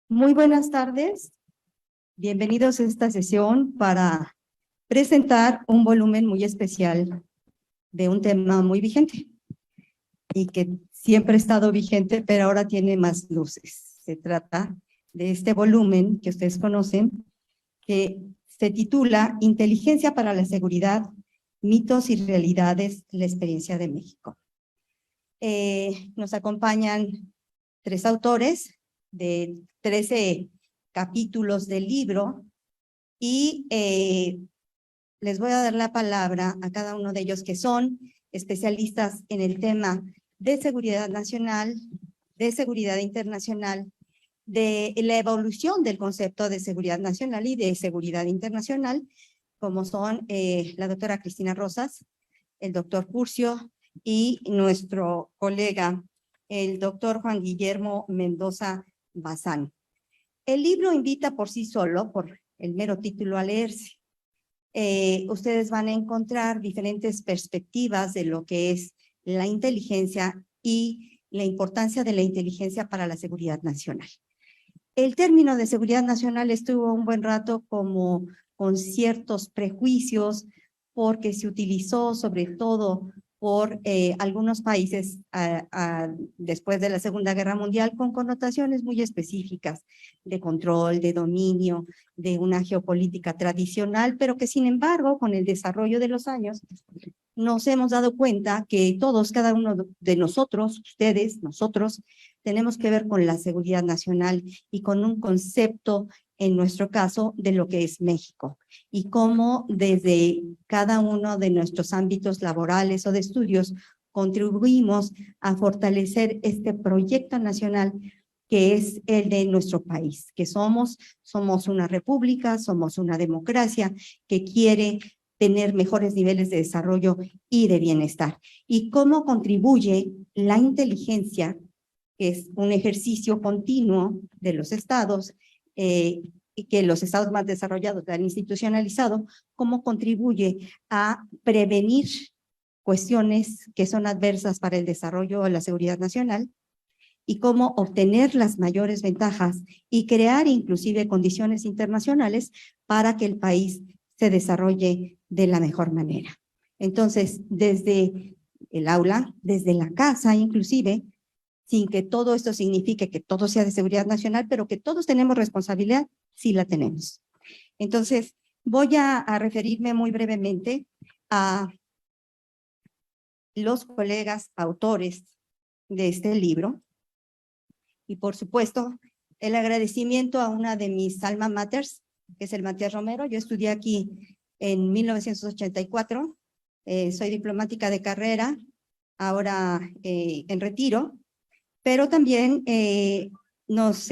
Muy buenas tardes. Bienvenidos a esta sesión para presentar un volumen muy especial de un tema muy vigente y que siempre ha estado vigente, pero ahora tiene más luces. Se trata de este volumen que ustedes conocen, que se titula Inteligencia para la Seguridad, mitos y realidades, la experiencia de México. Nos acompañan 3 autores de 13 capítulos del libro y les voy a dar la palabra a cada uno de ellos, que son especialistas en el tema de seguridad nacional, de seguridad internacional, de la evolución del concepto de seguridad nacional y de seguridad internacional, como son la doctora Cristina Rosas, el doctor Curcio y nuestro colega, el doctor Juan Guillermo Mendoza Bazán. El libro invita por sí solo, por el mero título, a leerse. Ustedes van a encontrar diferentes perspectivas de lo que es la inteligencia y la importancia de la inteligencia para la seguridad nacional. El término de seguridad nacional estuvo un buen rato como con ciertos prejuicios, porque se utilizó sobre todo por algunos países después de la Segunda Guerra Mundial con connotaciones muy específicas de control, de dominio, de una geopolítica tradicional, pero que sin embargo con el desarrollo de los años nos hemos dado cuenta que todos, cada uno de nosotros, ustedes, nosotros, tenemos que ver con la seguridad nacional y con un concepto, en nuestro caso, de lo que es México y cómo desde cada uno de nuestros ámbitos laborales o de estudios contribuimos a fortalecer este proyecto nacional que es el de nuestro país, que somos una república, somos una democracia que quiere tener mejores niveles de desarrollo y de bienestar. Y cómo contribuye la inteligencia, que es un ejercicio continuo de los estados, y que los estados más desarrollados han institucionalizado, cómo contribuye a prevenir cuestiones que son adversas para el desarrollo o la seguridad nacional, y cómo obtener las mayores ventajas y crear inclusive condiciones internacionales para que el país se desarrolle de la mejor manera. Entonces, desde el aula, desde la casa inclusive, sin que todo esto signifique que todo sea de seguridad nacional, pero que todos tenemos responsabilidad, sí la tenemos. Entonces, voy a referirme muy brevemente a los colegas autores de este libro, y por supuesto, el agradecimiento a una de mis alma maters, que es el Matías Romero. Yo estudié aquí en 1984, soy diplomática de carrera, ahora en retiro, pero también nos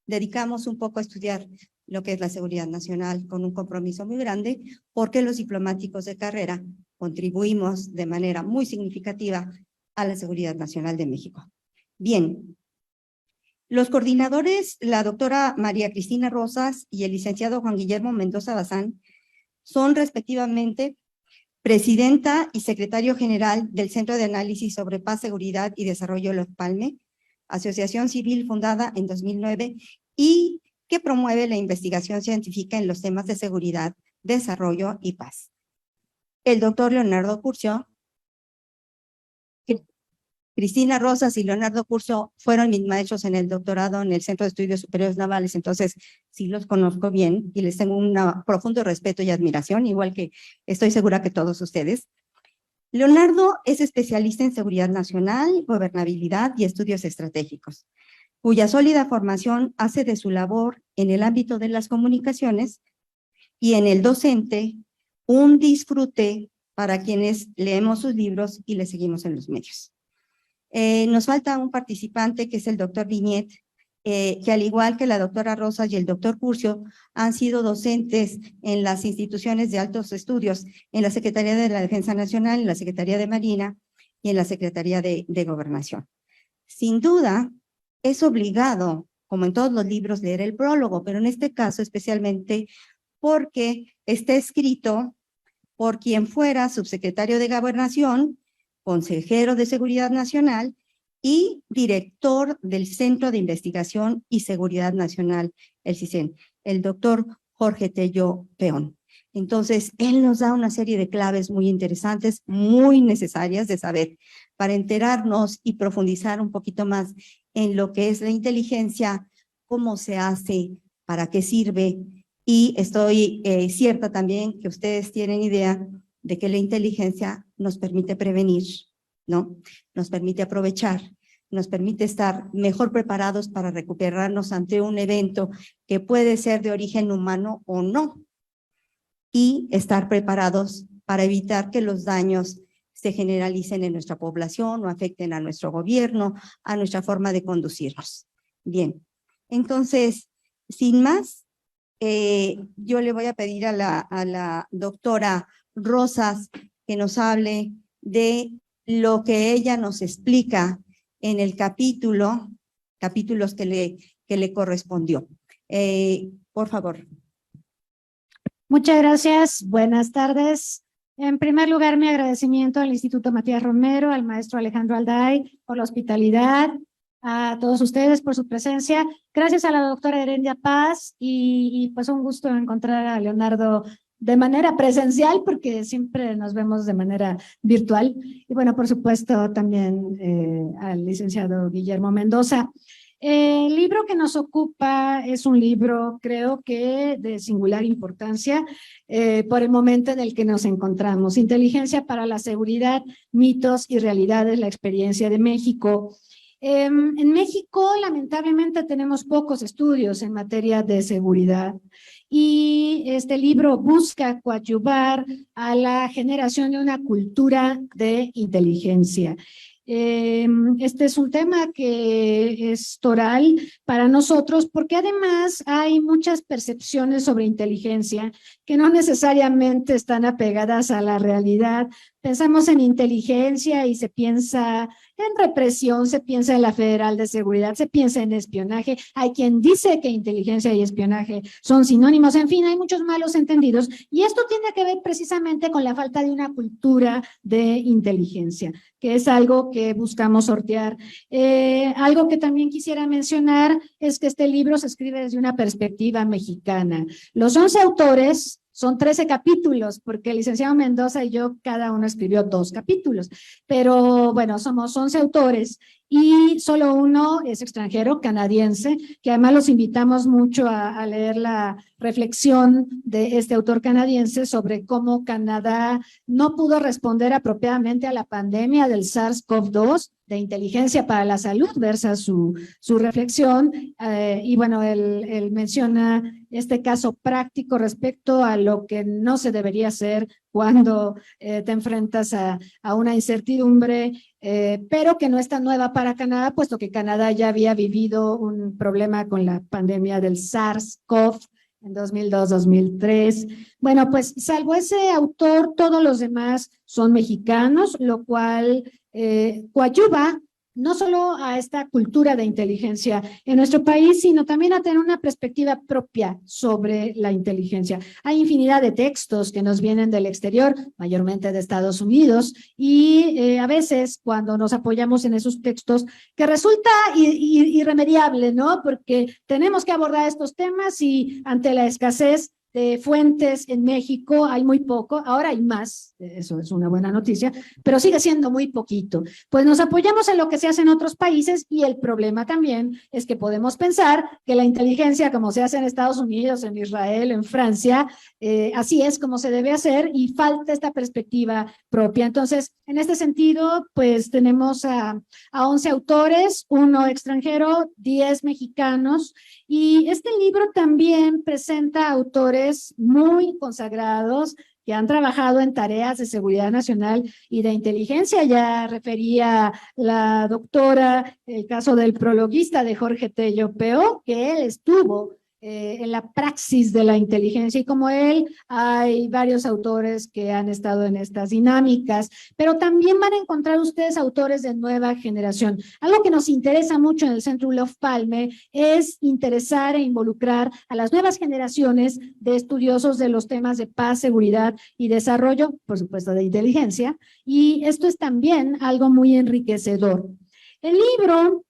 dedicamos un poco a estudiar lo que es la seguridad nacional con un compromiso muy grande, porque los diplomáticos de carrera contribuimos de manera muy significativa a la seguridad nacional de México. Bien. Los coordinadores, la doctora María Cristina Rosas y el licenciado Juan Guillermo Mendoza Bazán, son respectivamente presidenta y secretario general del Centro de Análisis sobre Paz, Seguridad y Desarrollo Los Palme, asociación civil fundada en 2009 y que promueve la investigación científica en los temas de seguridad, desarrollo y paz. El doctor Leonardo Curcio, Cristina Rosas y Leonardo Curcio fueron mis maestros en el doctorado en el Centro de Estudios Superiores Navales, entonces sí los conozco bien y les tengo un profundo respeto y admiración, igual que estoy segura que todos ustedes. Leonardo es especialista en seguridad nacional, gobernabilidad y estudios estratégicos, cuya sólida formación hace de su labor en el ámbito de las comunicaciones y en el docente un disfrute para quienes leemos sus libros y le seguimos en los medios. Nos falta un participante que es el doctor Viñet, que al igual que la doctora Rosas y el doctor Curcio, han sido docentes en las instituciones de altos estudios, en la Secretaría de la Defensa Nacional, en la Secretaría de Marina y en la Secretaría de Gobernación. Sin duda, es obligado, como en todos los libros, leer el prólogo, pero en este caso especialmente porque está escrito por quien fuera subsecretario de Gobernación, consejero de Seguridad Nacional y director del Centro de Investigación y Seguridad Nacional, el CISEN, el doctor Jorge Tello Peón. Entonces, él nos da una serie de claves muy interesantes, muy necesarias de saber para enterarnos y profundizar un poquito más en lo que es la inteligencia, cómo se hace, para qué sirve. Y estoy cierta también que ustedes tienen idea de que la inteligencia nos permite prevenir, ¿no? Nos permite aprovechar, nos permite estar mejor preparados para recuperarnos ante un evento que puede ser de origen humano o no, y estar preparados para evitar que los daños se generalicen en nuestra población o afecten a nuestro gobierno, a nuestra forma de conducirnos. Bien, entonces, sin más, yo le voy a pedir a la doctora Rosas que nos hable de lo que ella nos explica en el capítulos que le correspondió. Por favor. Muchas gracias, buenas tardes. En primer lugar, mi agradecimiento al Instituto Matías Romero, al maestro Alejandro Alday por la hospitalidad, a todos ustedes por su presencia. Gracias a la doctora Herendia Paz y pues un gusto encontrar a Leonardo de manera presencial porque siempre nos vemos de manera virtual. Y bueno, por supuesto también al licenciado Guillermo Mendoza. El libro que nos ocupa es un libro, creo que de singular importancia por el momento en el que nos encontramos. Inteligencia para la seguridad, mitos y realidades, la experiencia de México. En México, lamentablemente, tenemos pocos estudios en materia de seguridad y este libro busca coadyuvar a la generación de una cultura de inteligencia. Este es un tema que es toral para nosotros porque además hay muchas percepciones sobre inteligencia que no necesariamente están apegadas a la realidad. Pensamos en inteligencia y se piensa en represión, se piensa en la Federal de Seguridad, se piensa en espionaje. Hay quien dice que inteligencia y espionaje son sinónimos. En fin, hay muchos malos entendidos y esto tiene que ver precisamente con la falta de una cultura de inteligencia, que es algo que buscamos sortear. Algo que también quisiera mencionar es que este libro se escribe desde una perspectiva mexicana. Los 11 autores son 13 capítulos, porque el licenciado Mendoza y yo, cada uno escribió 2 capítulos, pero bueno, somos 11 autores y solo uno es extranjero, canadiense, que además los invitamos mucho a leer la reflexión de este autor canadiense sobre cómo Canadá no pudo responder apropiadamente a la pandemia del SARS-CoV-2 de inteligencia para la salud, versa su reflexión, y bueno, él menciona este caso práctico respecto a lo que no se debería hacer cuando te enfrentas a una incertidumbre, pero que no es tan nueva para Canadá, puesto que Canadá ya había vivido un problema con la pandemia del SARS-CoV en 2002-2003. Bueno, pues salvo ese autor, todos los demás son mexicanos, lo cual coadyuva no solo a esta cultura de inteligencia en nuestro país, sino también a tener una perspectiva propia sobre la inteligencia. Hay infinidad de textos que nos vienen del exterior, mayormente de Estados Unidos, y a veces cuando nos apoyamos en esos textos, que resulta irremediable, ¿no? Porque tenemos que abordar estos temas y ante la escasez de fuentes en México hay muy poco, ahora hay más, eso es una buena noticia, pero sigue siendo muy poquito. Pues nos apoyamos en lo que se hace en otros países y el problema también es que podemos pensar que la inteligencia como se hace en Estados Unidos, en Israel, en Francia, así es como se debe hacer y falta esta perspectiva propia. Entonces, en este sentido, pues tenemos a 11 autores, 1 extranjero, 10 mexicanos, y este libro también presenta autores muy consagrados que han trabajado en tareas de seguridad nacional y de inteligencia. Ya refería la doctora el caso del prologuista de Jorge Tello Peón, que él estuvo en la praxis de la inteligencia, y como él hay varios autores que han estado en estas dinámicas, pero también van a encontrar ustedes autores de nueva generación. Algo que nos interesa mucho en el Centro Olof Palme es interesar e involucrar a las nuevas generaciones de estudiosos de los temas de paz, seguridad y desarrollo, por supuesto de inteligencia, y esto es también algo muy enriquecedor. El libro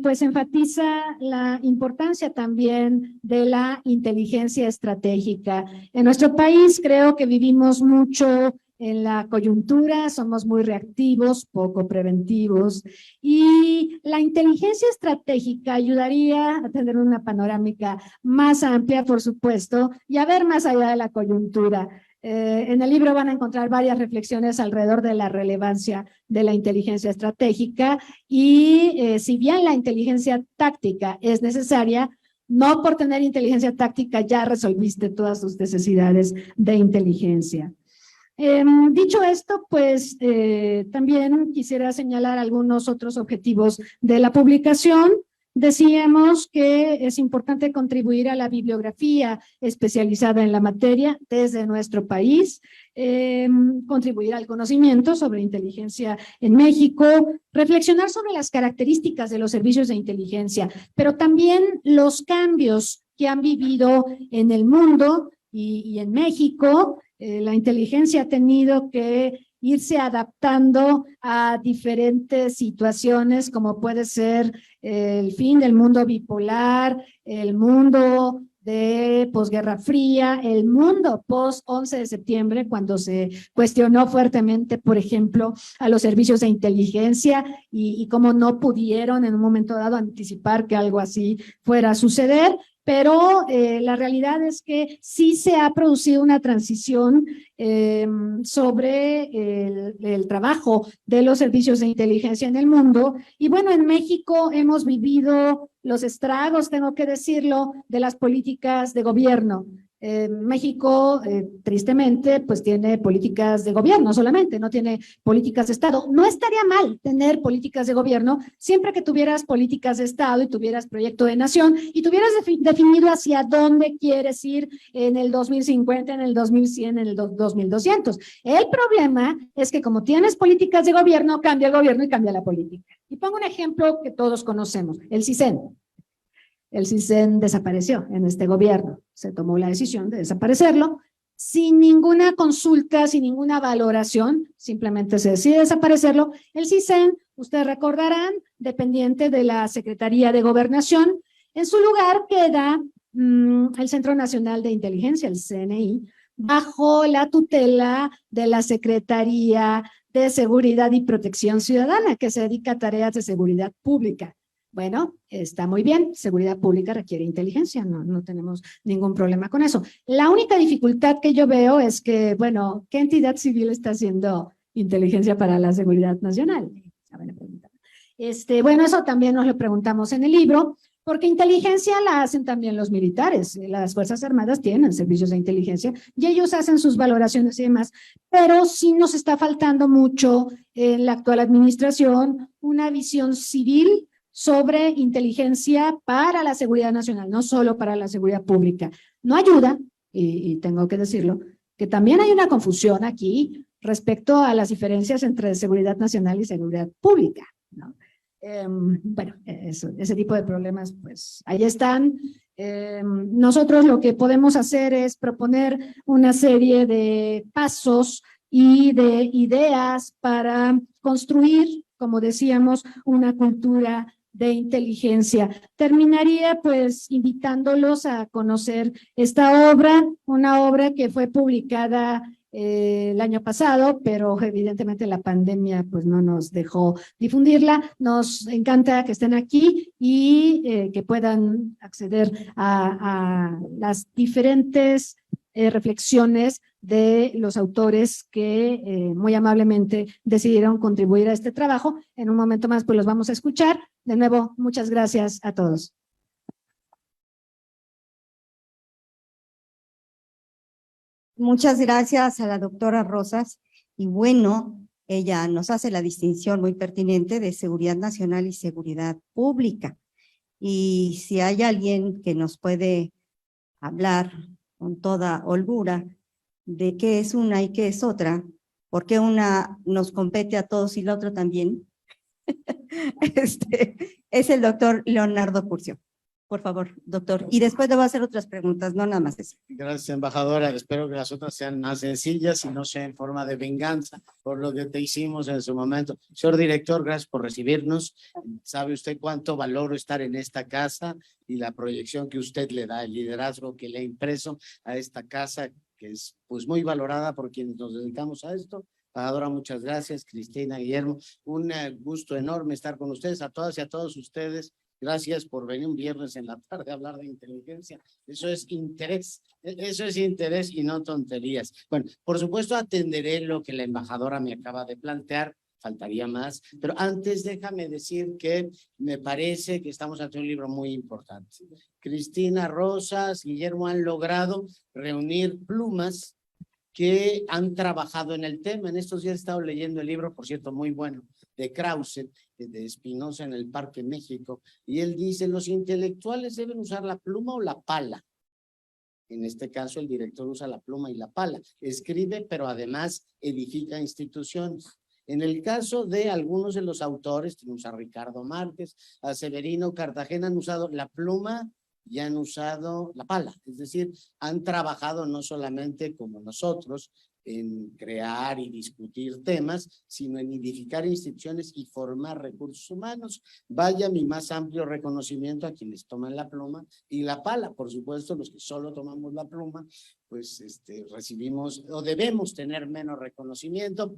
pues enfatiza la importancia también de la inteligencia estratégica. En nuestro país creo que vivimos mucho en la coyuntura, somos muy reactivos, poco preventivos, y la inteligencia estratégica ayudaría a tener una panorámica más amplia, por supuesto, y a ver más allá de la coyuntura. En el libro van a encontrar varias reflexiones alrededor de la relevancia de la inteligencia estratégica y si bien la inteligencia táctica es necesaria, no por tener inteligencia táctica ya resolviste todas tus necesidades de inteligencia. Dicho esto, pues también quisiera señalar algunos otros objetivos de la publicación. Decíamos que es importante contribuir a la bibliografía especializada en la materia desde nuestro país, contribuir al conocimiento sobre inteligencia en México, reflexionar sobre las características de los servicios de inteligencia, pero también los cambios que han vivido en el mundo y en México. La inteligencia ha tenido que irse adaptando a diferentes situaciones, como puede ser el fin del mundo bipolar, el mundo de posguerra fría, el mundo post 11 de septiembre, cuando se cuestionó fuertemente, por ejemplo, a los servicios de inteligencia y cómo no pudieron en un momento dado anticipar que algo así fuera a suceder. Pero la realidad es que sí se ha producido una transición sobre el trabajo de los servicios de inteligencia en el mundo. Y bueno, en México hemos vivido los estragos, tengo que decirlo, de las políticas de gobierno. México, tristemente, pues tiene políticas de gobierno solamente, no tiene políticas de Estado. No estaría mal tener políticas de gobierno siempre que tuvieras políticas de Estado y tuvieras proyecto de nación y tuvieras definido hacia dónde quieres ir en el 2050, en el 2100, en el 2200. El problema es que como tienes políticas de gobierno, cambia el gobierno y cambia la política. Y pongo un ejemplo que todos conocemos, el CISEN. El CISEN desapareció en este gobierno, se tomó la decisión de desaparecerlo sin ninguna consulta, sin ninguna valoración, simplemente se decide desaparecerlo. El CISEN, ustedes recordarán, dependiente de la Secretaría de Gobernación. En su lugar queda el Centro Nacional de Inteligencia, el CNI, bajo la tutela de la Secretaría de Seguridad y Protección Ciudadana, que se dedica a tareas de seguridad pública. Bueno, está muy bien, seguridad pública requiere inteligencia, no tenemos ningún problema con eso. La única dificultad que yo veo es que, bueno, ¿qué entidad civil está haciendo inteligencia para la seguridad nacional? Bueno, eso también nos lo preguntamos en el libro, porque inteligencia la hacen también los militares, las Fuerzas Armadas tienen servicios de inteligencia y ellos hacen sus valoraciones y demás, pero sí nos está faltando mucho en la actual administración una visión civil sobre inteligencia para la seguridad nacional, no solo para la seguridad pública. No ayuda, y tengo que decirlo, que también hay una confusión aquí respecto a las diferencias entre seguridad nacional y seguridad pública, ¿no? Bueno, ese tipo de problemas, pues ahí están. Nosotros lo que podemos hacer es proponer una serie de pasos y de ideas para construir, como decíamos, una cultura de inteligencia. Terminaría pues invitándolos a conocer esta obra, una obra que fue publicada el año pasado, pero evidentemente la pandemia pues no nos dejó difundirla. Nos encanta que estén aquí y que puedan acceder a las diferentes reflexiones de los autores que muy amablemente decidieron contribuir a este trabajo. En un momento más pues los vamos a escuchar. De nuevo, muchas gracias a todos. Muchas gracias a la doctora Rosas. Y bueno, ella nos hace la distinción muy pertinente de seguridad nacional y seguridad pública. Y si hay alguien que nos puede hablar con toda holgura de qué es una y qué es otra, por qué una nos compete a todos y la otra también, es el doctor Leonardo Curcio. Por favor, doctor. Y después le voy a hacer otras preguntas, no nada más eso. Gracias, embajadora. Espero que las otras sean más sencillas y no sean en forma de venganza por lo que te hicimos en su momento. Señor director, gracias por recibirnos. Sabe usted cuánto valoro estar en esta casa y la proyección que usted le da, el liderazgo que le ha impreso a esta casa, que es pues muy valorada por quienes nos dedicamos a esto. Embajadora, muchas gracias. Cristina, Guillermo, un gusto enorme estar con ustedes, a todas y a todos ustedes. Gracias por venir un viernes en la tarde a hablar de inteligencia. Eso es interés y no tonterías. Bueno, por supuesto atenderé lo que la embajadora me acaba de plantear, faltaría más, pero antes déjame decir que me parece que estamos ante un libro muy importante. Cristina Rosas, Guillermo han logrado reunir plumas que han trabajado en el tema. En estos días he estado leyendo el libro, por cierto, muy bueno, de Krause, de Espinosa en el Parque México, y él dice, los intelectuales deben usar la pluma o la pala. En este caso, el director usa la pluma y la pala. Escribe, pero además edifica instituciones. En el caso de algunos de los autores, tenemos a Ricardo Márquez, a Severino Cartagena, han usado la pluma y han usado la pala. Es decir, han trabajado no solamente como nosotros, en crear y discutir temas, sino en edificar instituciones y formar recursos humanos. Vaya mi más amplio reconocimiento a quienes toman la pluma y la pala. Por supuesto, los que solo tomamos la pluma, pues recibimos o debemos tener menos reconocimiento.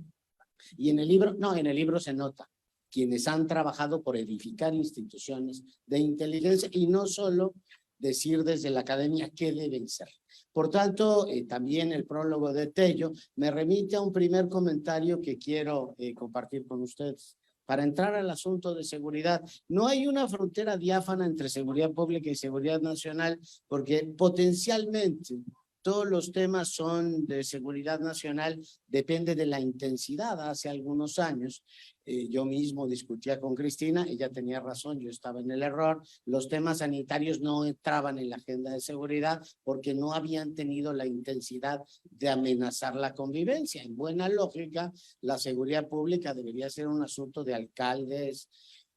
Y en el libro se nota quienes han trabajado por edificar instituciones de inteligencia y no solo decir desde la academia qué deben ser. Por tanto, también el prólogo de Tello me remite a un primer comentario que quiero compartir con ustedes. Para entrar al asunto de seguridad, no hay una frontera diáfana entre seguridad pública y seguridad nacional, porque potencialmente todos los temas son de seguridad nacional, depende de la intensidad. Hace algunos años yo mismo discutía con Cristina, ella tenía razón, yo estaba en el error, los temas sanitarios no entraban en la agenda de seguridad porque no habían tenido la intensidad de amenazar la convivencia. En buena lógica, la seguridad pública debería ser un asunto de alcaldes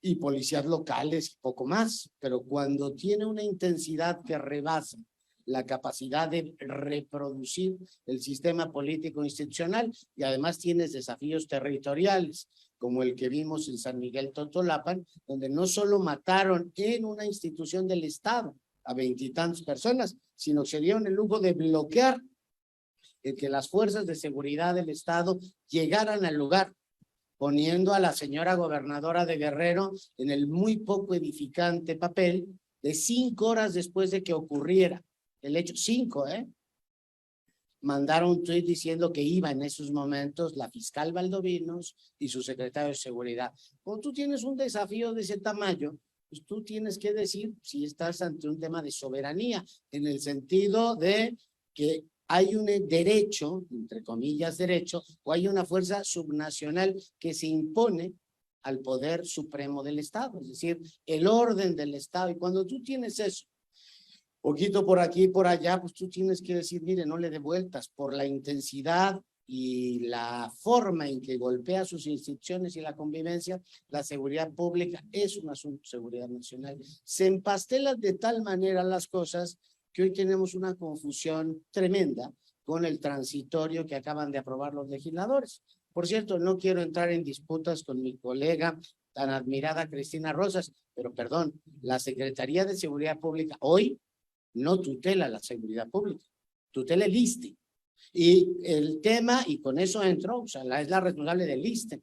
y policías locales y poco más, pero cuando tiene una intensidad que rebasa la capacidad de reproducir el sistema político institucional y además tienes desafíos territoriales, como el que vimos en San Miguel Totolapan, donde no solo mataron en una institución del Estado a 20 y tantas personas, sino que se dieron el lujo de bloquear el que las fuerzas de seguridad del Estado llegaran al lugar, poniendo a la señora gobernadora de Guerrero en el muy poco edificante papel de 5 horas después de que ocurriera el hecho. 5, mandaron un tuit diciendo que iba en esos momentos la fiscal Valdovinos y su secretario de seguridad. Cuando tú tienes un desafío de ese tamaño, pues tú tienes que decir si estás ante un tema de soberanía, en el sentido de que hay un derecho, entre comillas derecho, o hay una fuerza subnacional que se impone al poder supremo del Estado, es decir, el orden del Estado. Y cuando tú tienes eso, poquito por aquí y por allá, pues tú tienes que decir, mire, no le dé vueltas por la intensidad y la forma en que golpea sus instituciones y la convivencia. La seguridad pública es un asunto de seguridad nacional. Se empastelan de tal manera las cosas que hoy tenemos una confusión tremenda con el transitorio que acaban de aprobar los legisladores. Por cierto, no quiero entrar en disputas con mi colega tan admirada Cristina Rosas, pero perdón, la Secretaría de Seguridad Pública hoy no tutela la seguridad pública, tutela el ISSSTE. Y el tema, y con eso entró, o sea, es la responsable del ISSSTE.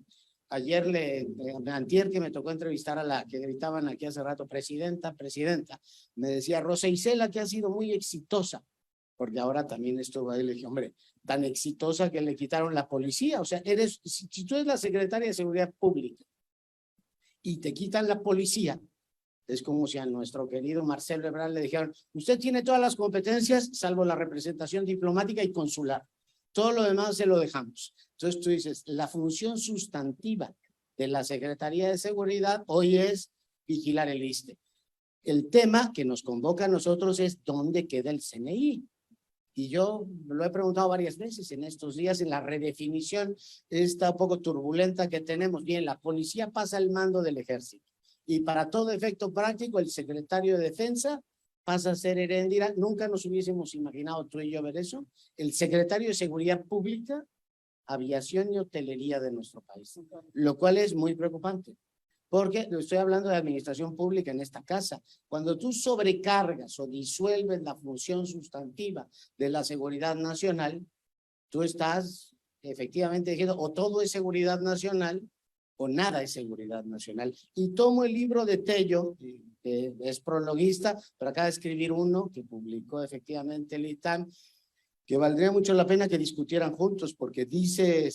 Ayer, antier que me tocó entrevistar a la que gritaban aquí hace rato, presidenta, me decía Rosa Isela que ha sido muy exitosa, porque ahora también estuvo ahí, le dije, hombre, tan exitosa que le quitaron la policía. O sea, si tú eres la secretaria de Seguridad Pública y te quitan la policía, es como si a nuestro querido Marcelo Ebrard le dijeran, usted tiene todas las competencias, salvo la representación diplomática y consular. Todo lo demás se lo dejamos. Entonces tú dices, la función sustantiva de la Secretaría de Seguridad hoy es vigilar el ISSSTE. El tema que nos convoca a nosotros es ¿dónde queda el CNI? Y yo lo he preguntado varias veces en estos días, en la redefinición esta un poco turbulenta que tenemos. Bien, la policía pasa al mando del ejército. Y para todo efecto práctico, el secretario de Defensa pasa a ser Heréndira. Nunca nos hubiésemos imaginado tú y yo ver eso. El secretario de Seguridad Pública, Aviación y Hotelería de nuestro país, lo cual es muy preocupante. Porque estoy hablando de administración pública en esta casa. Cuando tú sobrecargas o disuelves la función sustantiva de la seguridad nacional, tú estás efectivamente diciendo o todo es seguridad nacional o nada es seguridad nacional. Y tomo el libro de Tello, que es prologuista, pero acaba de escribir uno que publicó efectivamente el ITAM, que valdría mucho la pena que discutieran juntos, porque dice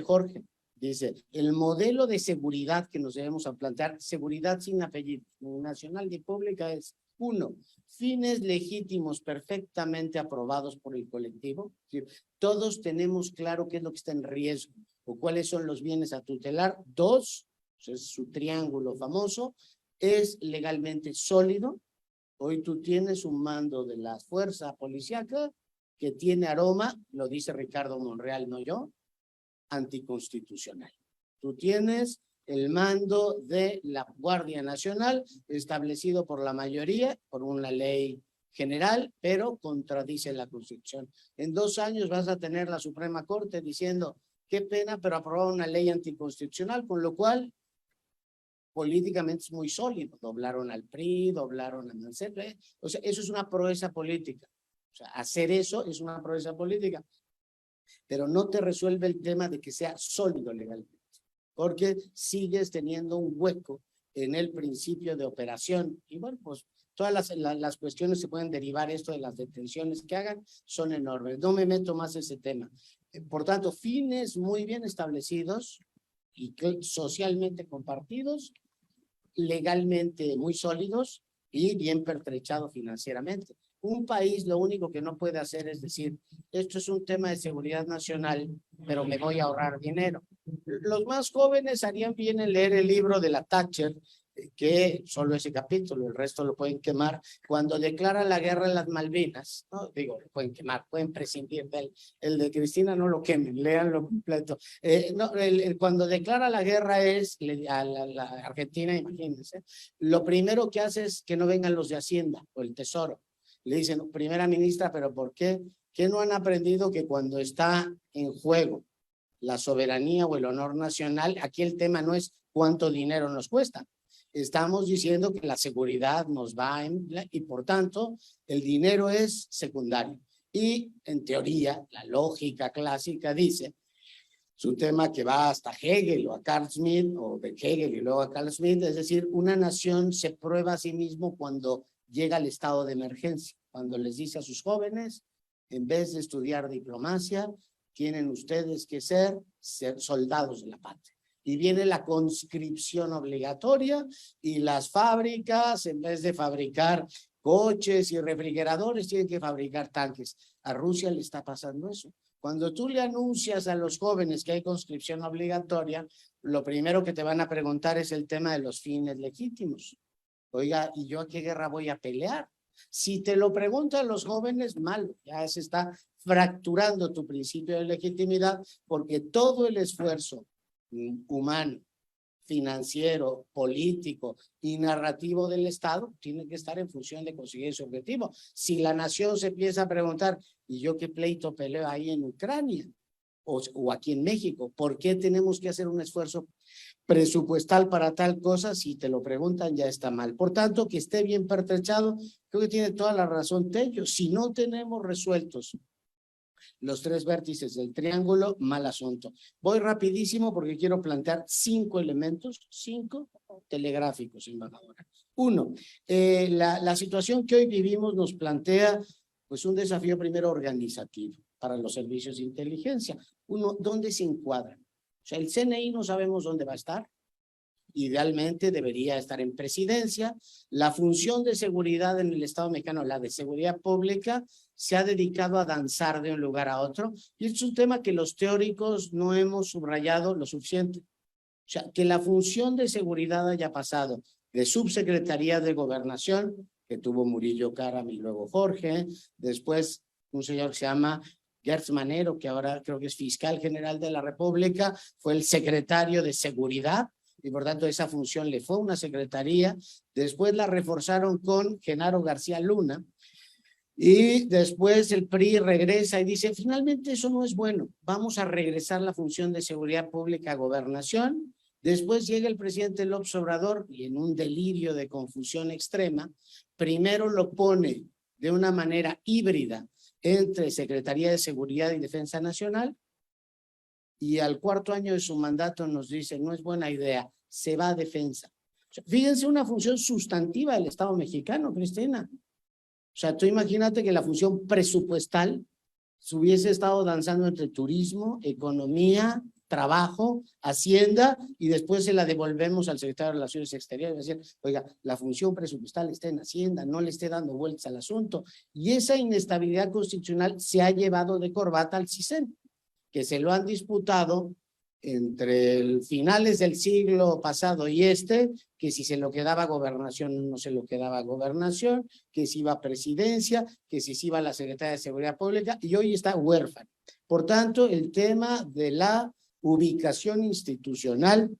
Jorge, dice, el modelo de seguridad que nos debemos a plantear, seguridad sin apellido, ni nacional ni pública, es 1, fines legítimos perfectamente aprobados por el colectivo. Es decir, todos tenemos claro qué es lo que está en riesgo o cuáles son los bienes a tutelar. 2, es su triángulo famoso, es legalmente sólido. Hoy tú tienes un mando de la fuerza policíaca que tiene aroma, lo dice Ricardo Monreal, no yo, anticonstitucional. Tú tienes el mando de la Guardia Nacional establecido por la mayoría, por una ley general, pero contradice la Constitución. En 2 años vas a tener la Suprema Corte diciendo, qué pena, pero aprobaron una ley anticonstitucional, con lo cual políticamente es muy sólido. Doblaron al PRI, doblaron a Mancera. O sea, eso es una proeza política. O sea, hacer eso es una proeza política, pero no te resuelve el tema de que sea sólido legalmente, porque sigues teniendo un hueco en el principio de operación. Y bueno, pues todas las cuestiones que pueden derivar esto de las detenciones que hagan son enormes. No me meto más en ese tema. Por tanto, fines muy bien establecidos y socialmente compartidos, legalmente muy sólidos y bien pertrechados financieramente. Un país lo único que no puede hacer es decir, esto es un tema de seguridad nacional, pero me voy a ahorrar dinero. Los más jóvenes harían bien en leer el libro de la Thatcher, que solo ese capítulo, el resto lo pueden quemar, cuando declara la guerra en las Malvinas, ¿no? Digo, lo pueden quemar, pueden prescindir de él. El de Cristina no lo quemen, léanlo completo. No, cuando declara la guerra a la Argentina, imagínense, lo primero que hace es que no vengan los de Hacienda o el Tesoro. Le dicen, primera ministra, ¿pero por qué? ¿Qué no han aprendido que cuando está en juego la soberanía o el honor nacional, aquí el tema no es cuánto dinero nos cuesta? Estamos diciendo que la seguridad nos va y por tanto el dinero es secundario. Y en teoría, la lógica clásica dice, es un tema que va hasta Hegel o a Carl Schmitt, o de Hegel y luego a Carl Schmitt, es decir, una nación se prueba a sí mismo cuando llega al estado de emergencia, cuando les dice a sus jóvenes, en vez de estudiar diplomacia, tienen ustedes que ser soldados de la patria. Y viene la conscripción obligatoria y las fábricas, en vez de fabricar coches y refrigeradores, tienen que fabricar tanques. A Rusia le está pasando eso. Cuando tú le anuncias a los jóvenes que hay conscripción obligatoria, lo primero que te van a preguntar es el tema de los fines legítimos. Oiga, ¿y yo a qué guerra voy a pelear? Si te lo preguntan los jóvenes, mal, ya se está fracturando tu principio de legitimidad, porque todo el esfuerzo humano, financiero, político y narrativo del Estado tiene que estar en función de conseguir ese objetivo. Si la nación se empieza a preguntar, ¿y yo qué pleito peleo ahí en Ucrania? O aquí en México, ¿por qué tenemos que hacer un esfuerzo presupuestal para tal cosa? Si te lo preguntan, ya está mal. Por tanto, que esté bien pertrechado, creo que tiene toda la razón Tello. Si no tenemos resueltos los 3 vértices del triángulo, mal asunto. Voy rapidísimo porque quiero plantear 5 elementos, 5 telegráficos, embajadora. 1, la situación que hoy vivimos nos plantea pues un desafío primero organizativo para los servicios de inteligencia. 1, ¿dónde se encuadran? O sea, el CNI no sabemos dónde va a estar. Idealmente debería estar en presidencia. La función de seguridad en el Estado mexicano, la de seguridad pública, se ha dedicado a danzar de un lugar a otro. Y es un tema que los teóricos no hemos subrayado lo suficiente. O sea, que la función de seguridad haya pasado de subsecretaría de Gobernación, que tuvo Murillo Karam y luego Jorge, después un señor que se llama Gertz Manero, que ahora creo que es fiscal general de la República, fue el secretario de Seguridad, y por tanto esa función le fue una secretaría. Después la reforzaron con Genaro García Luna, y después el PRI regresa y dice, finalmente eso no es bueno, vamos a regresar la función de seguridad pública a gobernación. Después llega el presidente López Obrador y en un delirio de confusión extrema, primero lo pone de una manera híbrida entre Secretaría de Seguridad y Defensa Nacional, y al cuarto año de su mandato nos dice, no es buena idea, se va a defensa. O sea, fíjense, una función sustantiva del Estado mexicano, Cristina. O sea, tú imagínate que la función presupuestal se hubiese estado danzando entre turismo, economía, trabajo, hacienda, y después se la devolvemos al secretario de Relaciones Exteriores. Decir, oiga, la función presupuestal está en hacienda, no le esté dando vueltas al asunto. Y esa inestabilidad constitucional se ha llevado de corbata al CISEN, que se lo han disputado entre el finales del siglo pasado y que si se lo quedaba gobernación no se lo quedaba gobernación, que si iba a presidencia, que si iba a la Secretaría de Seguridad Pública, y hoy está huérfano. Por tanto, el tema de la ubicación institucional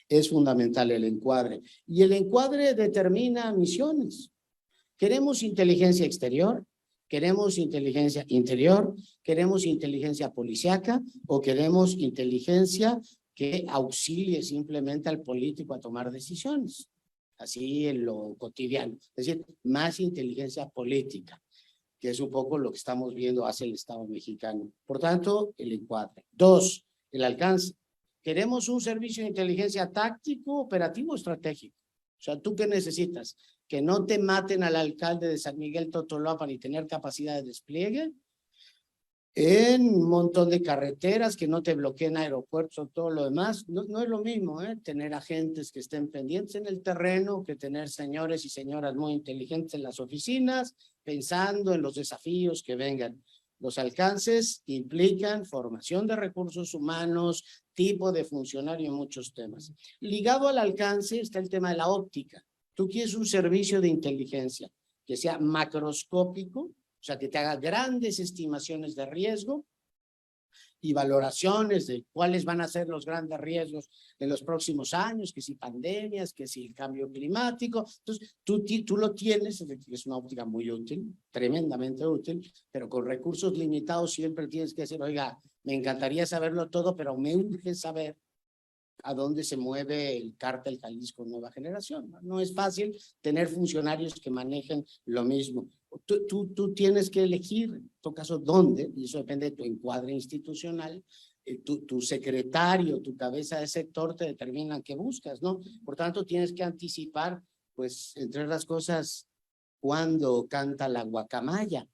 es fundamental, el encuadre. Y el encuadre determina misiones. ¿Queremos inteligencia exterior? ¿Queremos inteligencia interior? ¿Queremos inteligencia policíaca? ¿O queremos inteligencia que auxilie simplemente al político a tomar decisiones? Así en lo cotidiano. Es decir, más inteligencia política, que es un poco lo que estamos viendo hace el Estado mexicano. Por tanto, el encuadre. 2, el alcance. ¿Queremos un servicio de inteligencia táctico, operativo o estratégico? O sea, ¿tú qué necesitas? ¿Que no te maten al alcalde de San Miguel Totolapa ni tener capacidad de despliegue? En un montón de carreteras, que no te bloqueen aeropuertos o todo lo demás. No es lo mismo, tener agentes que estén pendientes en el terreno que tener señores y señoras muy inteligentes en las oficinas, pensando en los desafíos que vengan. Los alcances implican formación de recursos humanos, tipo de funcionario y muchos temas. Ligado al alcance está el tema de la óptica. Tú quieres un servicio de inteligencia que sea macroscópico, o sea, que te haga grandes estimaciones de riesgo y valoraciones de cuáles van a ser los grandes riesgos en los próximos años, que si pandemias, que si el cambio climático. Entonces, tú lo tienes, es una óptica muy útil, tremendamente útil, pero con recursos limitados siempre tienes que decir, oiga, me encantaría saberlo todo, pero me urge saber a dónde se mueve el cártel Jalisco Nueva Generación. No es fácil tener funcionarios que manejen lo mismo. Tú tienes que elegir, en todo caso, dónde, y eso depende de tu encuadre institucional. Tu secretario, tu cabeza de sector te determina qué buscas, ¿no? Por tanto, tienes que anticipar, pues, entre las cosas, cuándo canta la guacamaya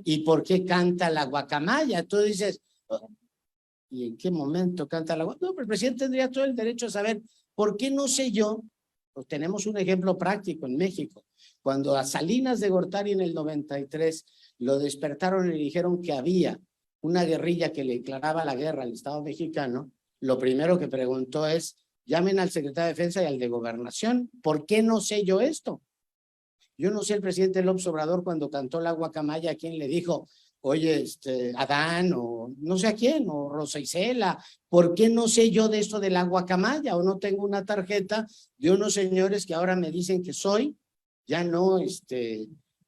y por qué canta la guacamaya. Tú dices, ¿y en qué momento canta la guacamaya? No, pero el presidente tendría todo el derecho a saber. ¿Por qué no sé yo? Pues tenemos un ejemplo práctico en México. Cuando a Salinas de Gortari en el 93 lo despertaron y le dijeron que había una guerrilla que le declaraba la guerra al Estado mexicano, lo primero que preguntó es, llamen al secretario de Defensa y al de Gobernación. ¿Por qué no sé yo esto? Yo no sé el presidente López Obrador cuando cantó la guacamaya, ¿a quién le dijo? Oye, Adán, o no sé a quién, o Rosa Isela, ¿por qué no sé yo de esto de la guacamaya? O no tengo una tarjeta de unos señores que ahora me dicen que soy, ya no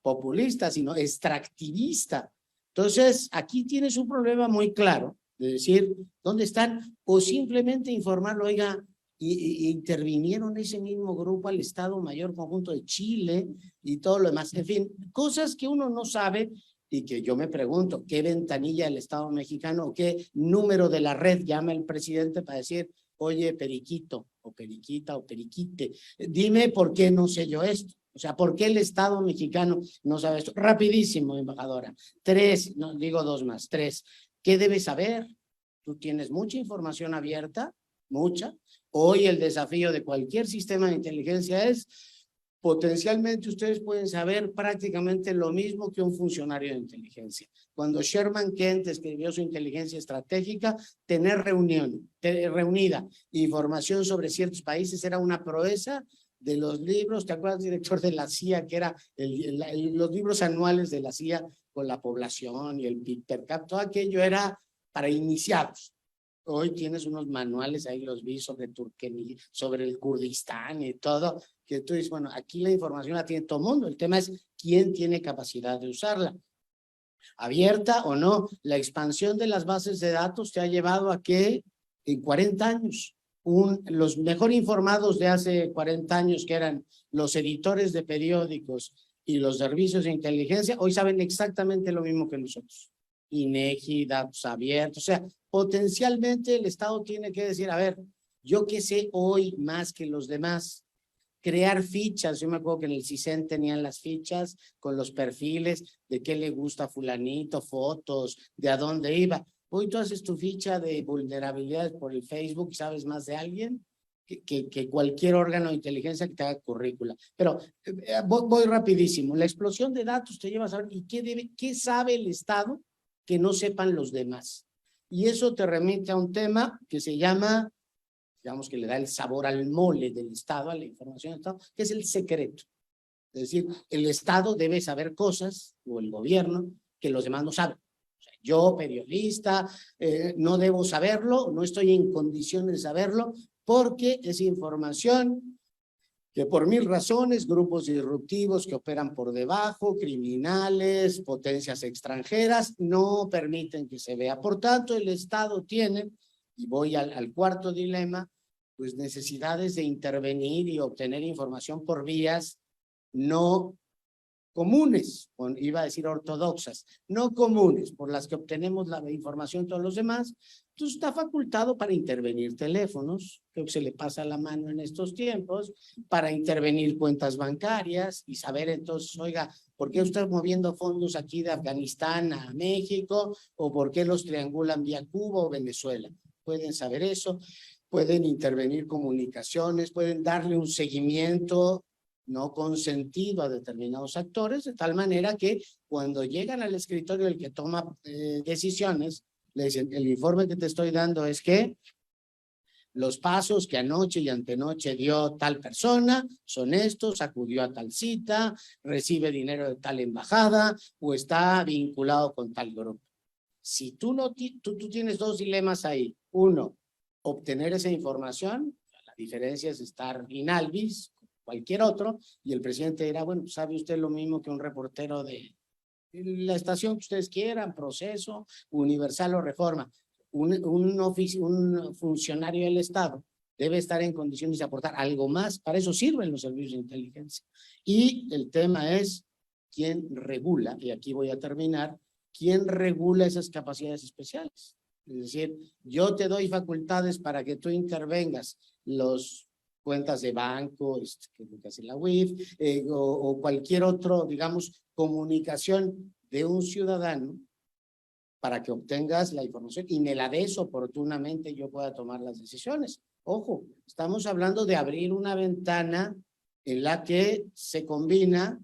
populista, sino extractivista. Entonces, aquí tienes un problema muy claro de decir dónde están, o simplemente informarlo, oiga, y intervinieron ese mismo grupo al Estado Mayor Conjunto de Chile y todo lo demás. En fin, cosas que uno no sabe. Y que yo me pregunto, ¿qué ventanilla del Estado mexicano o qué número de la red llama el presidente para decir, oye, periquito, o periquita, o periquite, dime por qué no sé yo esto? O sea, ¿por qué el Estado mexicano no sabe esto? Rapidísimo, embajadora. 3, no digo 2 más, 3. ¿Qué debes saber? Tú tienes mucha información abierta, mucha. Hoy el desafío de cualquier sistema de inteligencia es potencialmente ustedes pueden saber prácticamente lo mismo que un funcionario de inteligencia. Cuando Sherman Kent escribió su inteligencia estratégica, tener reunida información sobre ciertos países era una proeza de los libros. ¿Te acuerdas, director de la CIA, que era los libros anuales de la CIA con la población y el per capita? Todo aquello era para iniciados. Hoy tienes unos manuales, ahí los vi sobre Turquía, sobre el Kurdistán y todo, que tú dices, bueno, aquí la información la tiene todo el mundo. El tema es quién tiene capacidad de usarla. Abierta o no, la expansión de las bases de datos te ha llevado a que en 40 años, los mejor informados de hace 40 años, que eran los editores de periódicos y los servicios de inteligencia, hoy saben exactamente lo mismo que nosotros. INEGI, datos abiertos, o sea, potencialmente el Estado tiene que decir, a ver, yo qué sé hoy más que los demás, crear fichas. Yo me acuerdo que en el CISEN tenían las fichas con los perfiles de qué le gusta a fulanito, fotos, de a dónde iba. Hoy tú haces tu ficha de vulnerabilidades por el Facebook y sabes más de alguien que cualquier órgano de inteligencia que te haga currícula. Pero voy rapidísimo. La explosión de datos te lleva a saber ¿y qué sabe el Estado que no sepan los demás? Y eso te remite a un tema que se llama, digamos que le da el sabor al mole del Estado, a la información del Estado, que es el secreto. Es decir, el Estado debe saber cosas, o el gobierno, que los demás no saben. O sea, yo, periodista, no debo saberlo, no estoy en condiciones de saberlo, porque es información que por 1000 razones, grupos disruptivos que operan por debajo, criminales, potencias extranjeras, no permiten que se vea. Por tanto, el Estado tiene, y voy al cuarto dilema, pues necesidades de intervenir y obtener información por vías no comunes, iba a decir ortodoxas, no comunes, por las que obtenemos la información todos los demás. Entonces está facultado para intervenir teléfonos, creo que se le pasa la mano en estos tiempos, para intervenir cuentas bancarias y saber entonces, oiga, ¿por qué usted moviendo fondos aquí de Afganistán a México? ¿O por qué los triangulan vía Cuba o Venezuela? Pueden saber eso, pueden intervenir comunicaciones, pueden darle un seguimiento no consentido a determinados actores, de tal manera que cuando llegan al escritorio el que toma decisiones, le dicen, el informe que te estoy dando es que los pasos que anoche y antenoche dio tal persona son estos, acudió a tal cita, recibe dinero de tal embajada o está vinculado con tal grupo. Si tú tienes dos dilemas ahí. Uno, obtener esa información, la diferencia es estar in albis, cualquier otro, y el presidente dirá, bueno, sabe usted lo mismo que un reportero de la estación que ustedes quieran, Proceso, Universal o Reforma. Un funcionario del Estado debe estar en condiciones de aportar algo más. Para eso sirven los servicios de inteligencia. Y el tema es quién regula, y aquí voy a terminar, quién regula esas capacidades especiales. Es decir, yo te doy facultades para que tú intervengas los cuentas de banco, que es lo que hace la UIF, o cualquier otro, digamos, comunicación de un ciudadano para que obtengas la información y me la des oportunamente, yo pueda tomar las decisiones. Ojo, estamos hablando de abrir una ventana en la que se combina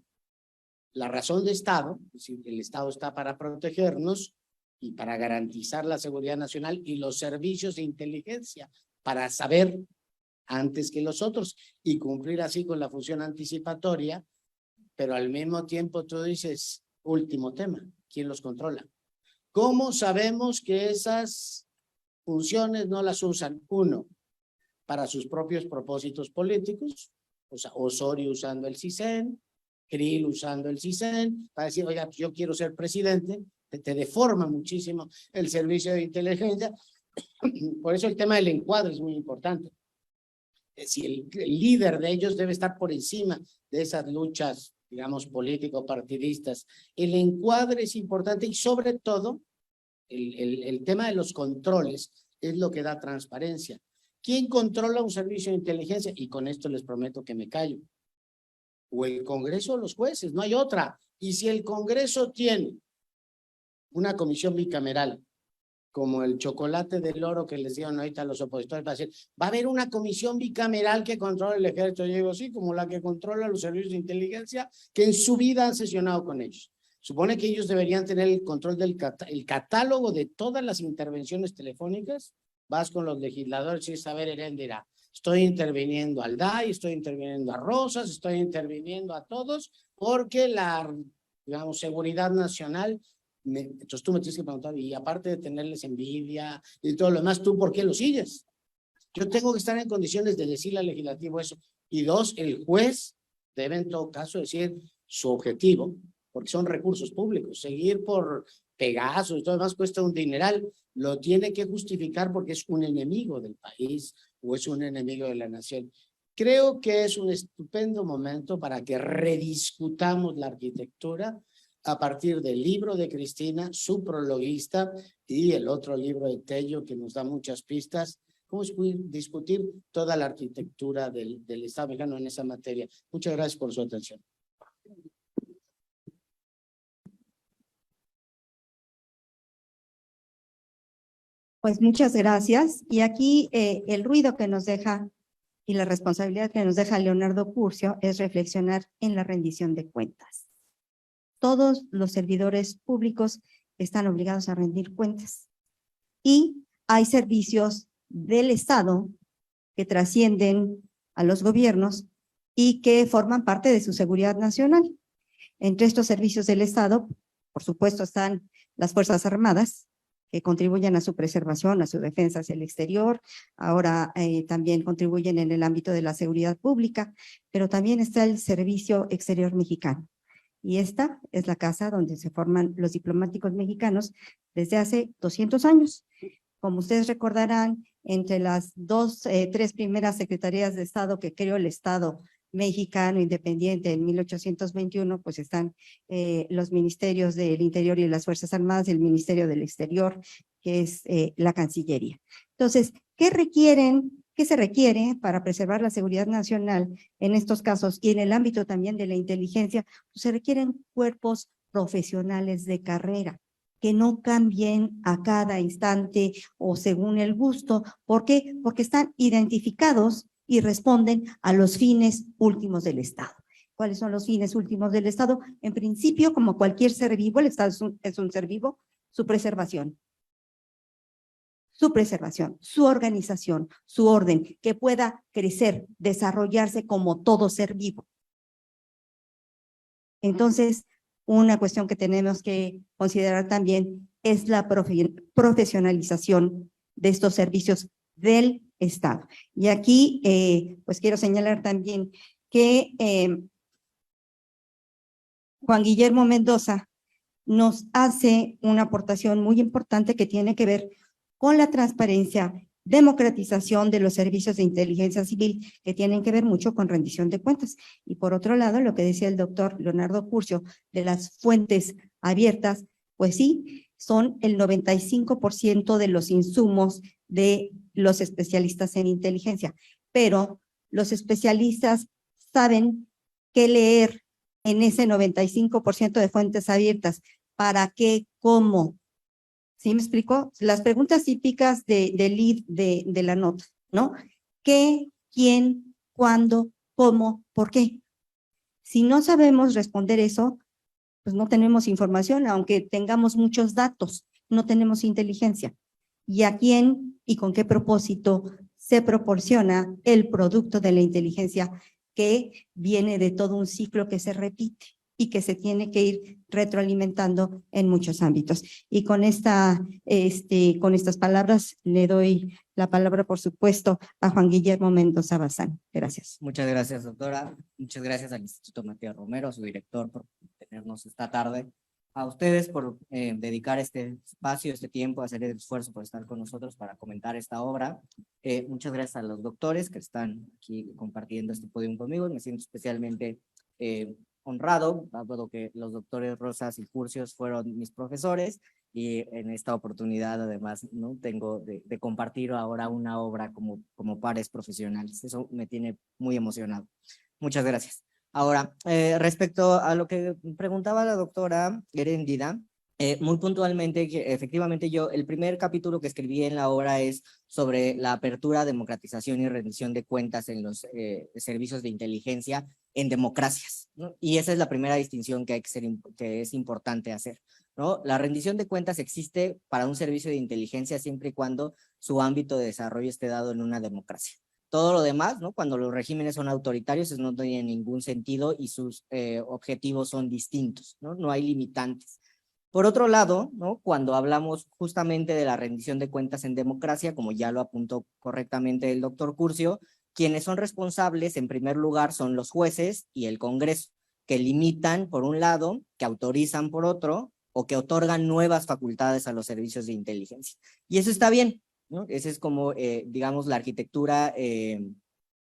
la razón de Estado, es decir, el Estado está para protegernos y para garantizar la seguridad nacional, y los servicios de inteligencia para saber antes que los otros y cumplir así con la función anticipatoria, pero al mismo tiempo tú dices, último tema, ¿quién los controla? ¿Cómo sabemos que esas funciones no las usan? Uno, para sus propios propósitos políticos, o sea, Osorio usando el CISEN, Krill usando el CISEN, para decir, oiga, pues yo quiero ser presidente, te deforma muchísimo el servicio de inteligencia. Por eso el tema del encuadre es muy importante. Si el líder de ellos debe estar por encima de esas luchas, digamos, político-partidistas. El encuadre es importante y sobre todo el tema de los controles es lo que da transparencia. ¿Quién controla un servicio de inteligencia? Y con esto les prometo que me callo. O el Congreso o los jueces, no hay otra. Y si el Congreso tiene una comisión bicameral, como el chocolate del oro que les dieron ahorita a los opositores, va a decir, va a haber una comisión bicameral que controla el ejército. Yo digo, sí, como la que controla los servicios de inteligencia, que en su vida han sesionado con ellos. Supone que ellos deberían tener el control del catálogo de todas las intervenciones telefónicas. Vas con los legisladores y dices, a ver, Heréndira, estoy interviniendo al DAI, estoy interviniendo a Rosas, estoy interviniendo a todos, porque la, digamos, seguridad nacional Entonces tú me tienes que preguntar, y aparte de tenerles envidia y todo lo demás, ¿tú por qué lo sigues? Yo tengo que estar en condiciones de decirle al legislativo eso. Y dos, el juez debe en todo caso decir su objetivo, porque son recursos públicos. Seguir por Pegasus y todo lo demás cuesta un dineral. Lo tiene que justificar porque es un enemigo del país o es un enemigo de la nación. Creo que es un estupendo momento para que rediscutamos la arquitectura a partir del libro de Cristina, su prologuista, y el otro libro de Tello, que nos da muchas pistas. ¿Cómo discutir toda la arquitectura del Estado mexicano en esa materia? Muchas gracias por su atención. Pues muchas gracias. Y aquí el ruido que nos deja y la responsabilidad que nos deja Leonardo Curcio es reflexionar en la rendición de cuentas. Todos los servidores públicos están obligados a rendir cuentas. Y hay servicios del Estado que trascienden a los gobiernos y que forman parte de su seguridad nacional. Entre estos servicios del Estado, por supuesto, están las Fuerzas Armadas, que contribuyen a su preservación, a su defensa hacia el exterior, ahora también contribuyen en el ámbito de la seguridad pública, pero también está el Servicio Exterior Mexicano. Y esta es la casa donde se forman los diplomáticos mexicanos desde hace 200 años. Como ustedes recordarán, entre las tres primeras secretarías de Estado que creó el Estado mexicano independiente en 1821, pues están los ministerios del Interior y las Fuerzas Armadas y el Ministerio del Exterior, que es la Cancillería. Entonces, ¿qué se requiere para preservar la seguridad nacional en estos casos y en el ámbito también de la inteligencia? Pues se requieren cuerpos profesionales de carrera que no cambien a cada instante o según el gusto. ¿Por qué? Porque están identificados y responden a los fines últimos del Estado. ¿Cuáles son los fines últimos del Estado? En principio, como cualquier ser vivo, el Estado es un ser vivo, su preservación, su organización, su orden, que pueda crecer, desarrollarse como todo ser vivo. Entonces, una cuestión que tenemos que considerar también es la profesionalización de estos servicios del Estado. Y aquí, pues quiero señalar también que Juan Guillermo Mendoza nos hace una aportación muy importante que tiene que ver con la transparencia, democratización de los servicios de inteligencia civil, que tienen que ver mucho con rendición de cuentas. Y por otro lado, lo que decía el doctor Leonardo Curcio de las fuentes abiertas, pues sí, son el 95% de los insumos de los especialistas en inteligencia, pero los especialistas saben qué leer en ese 95% de fuentes abiertas, para qué, cómo. ¿Sí me explico? Las preguntas típicas del lead de la nota, ¿no? ¿Qué, quién, cuándo, cómo, por qué? Si no sabemos responder eso, pues no tenemos información, aunque tengamos muchos datos, no tenemos inteligencia. ¿Y a quién y con qué propósito se proporciona el producto de la inteligencia que viene de todo un ciclo que se repite y que se tiene que ir retroalimentando en muchos ámbitos? Y con estas palabras le doy la palabra, por supuesto, a Juan Guillermo Mendoza Bazán. Gracias. Muchas gracias, doctora. Muchas gracias al Instituto Matías Romero, a su director, por tenernos esta tarde. A ustedes por dedicar este espacio, este tiempo, hacer el esfuerzo por estar con nosotros para comentar esta obra. Muchas gracias a los doctores que están aquí compartiendo este podio conmigo. Me siento especialmente honrado, dado que los doctores Rosas y Curcios fueron mis profesores, y en esta oportunidad además no tengo de compartir ahora una obra como pares profesionales. Eso me tiene muy emocionado. Muchas gracias. Ahora, respecto a lo que preguntaba la doctora Heréndida, muy puntualmente, que efectivamente el primer capítulo que escribí en la obra es sobre la apertura, democratización y rendición de cuentas en los servicios de inteligencia en democracias, ¿no? Y esa es la primera distinción que es importante hacer, ¿no? La rendición de cuentas existe para un servicio de inteligencia siempre y cuando su ámbito de desarrollo esté dado en una democracia. Todo lo demás, ¿no? Cuando los regímenes son autoritarios, eso no tiene ningún sentido y sus objetivos son distintos, ¿no? No hay limitantes. Por otro lado, ¿no? Cuando hablamos justamente de la rendición de cuentas en democracia, como ya lo apuntó correctamente el doctor Curcio, quienes son responsables en primer lugar son los jueces y el Congreso, que limitan por un lado, que autorizan por otro, o que otorgan nuevas facultades a los servicios de inteligencia. Y eso está bien, ¿no? Esa es como, digamos, la arquitectura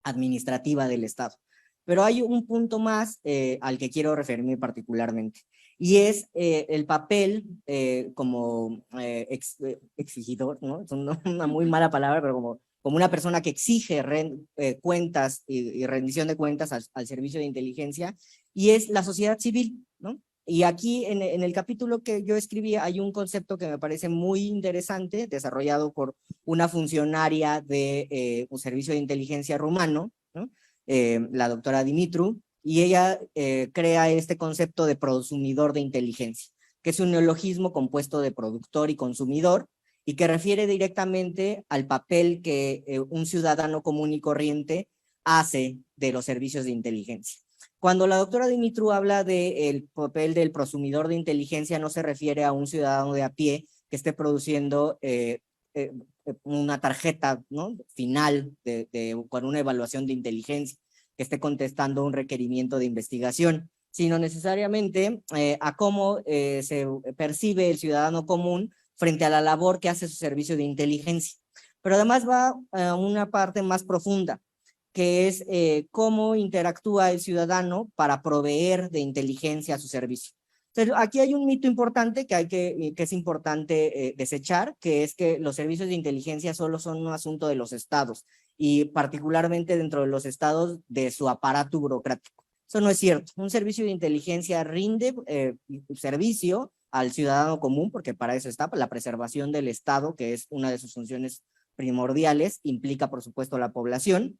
administrativa del Estado. Pero hay un punto más al que quiero referirme particularmente, y es el papel como exigidor, ¿no? Es una muy mala palabra, pero como una persona que exige cuentas y rendición de cuentas al servicio de inteligencia, y es la sociedad civil, ¿no? Y aquí en el capítulo que yo escribí hay un concepto que me parece muy interesante, desarrollado por una funcionaria de un servicio de inteligencia rumano, ¿no? La doctora Dimitru, y ella crea este concepto de prosumidor de inteligencia, que es un neologismo compuesto de productor y consumidor, y que refiere directamente al papel que un ciudadano común y corriente hace de los servicios de inteligencia. Cuando la doctora Dimitru habla del papel del prosumidor de inteligencia, no se refiere a un ciudadano de a pie que esté produciendo una tarjeta, ¿no? Final con una evaluación de inteligencia, que esté contestando un requerimiento de investigación, sino necesariamente a cómo se percibe el ciudadano común frente a la labor que hace su servicio de inteligencia. Pero además va a una parte más profunda, que es cómo interactúa el ciudadano para proveer de inteligencia a su servicio. Entonces, aquí hay un mito importante que es importante desechar, que es que los servicios de inteligencia solo son un asunto de los estados, y particularmente dentro de los estados de su aparato burocrático. Eso no es cierto. Un servicio de inteligencia rinde servicio al ciudadano común, porque para eso está, la preservación del Estado, que es una de sus funciones primordiales, implica por supuesto la población,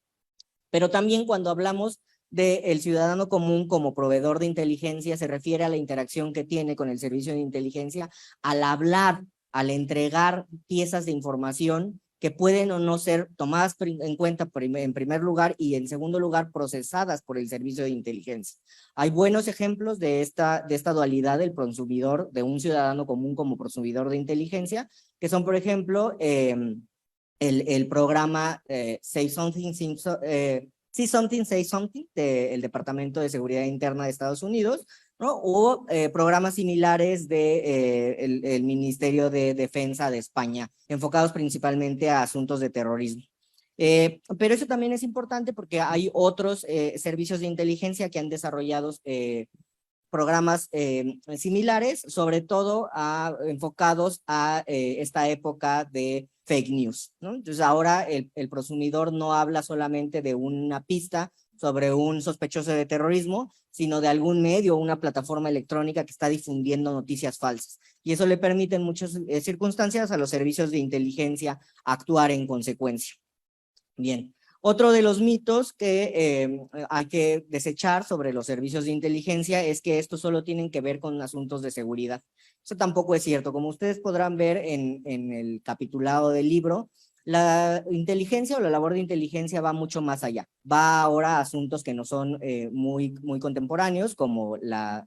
pero también cuando hablamos del ciudadano común como proveedor de inteligencia, se refiere a la interacción que tiene con el servicio de inteligencia al hablar, al entregar piezas de información que pueden o no ser tomadas en cuenta en primer lugar, y en segundo lugar procesadas por el servicio de inteligencia. Hay buenos ejemplos de esta dualidad del prosumidor, de un ciudadano común como prosumidor de inteligencia, que son por ejemplo el programa Say Something, See Something, Say Something del Departamento de Seguridad Interna de Estados Unidos, ¿no? O programas similares del Ministerio de Defensa de España, enfocados principalmente a asuntos de terrorismo. Pero eso también es importante porque hay otros servicios de inteligencia que han desarrollado programas similares, sobre todo enfocados a esta época de fake news, ¿no? Entonces ahora el prosumidor no habla solamente de una pista sobre un sospechoso de terrorismo, sino de algún medio o una plataforma electrónica que está difundiendo noticias falsas. Y eso le permite en muchas circunstancias a los servicios de inteligencia actuar en consecuencia. Bien. Otro de los mitos que hay que desechar sobre los servicios de inteligencia es que estos solo tienen que ver con asuntos de seguridad. Eso tampoco es cierto. Como ustedes podrán ver en el capitulado del libro, la inteligencia o la labor de inteligencia va mucho más allá. Va ahora a asuntos que no son muy contemporáneos, como la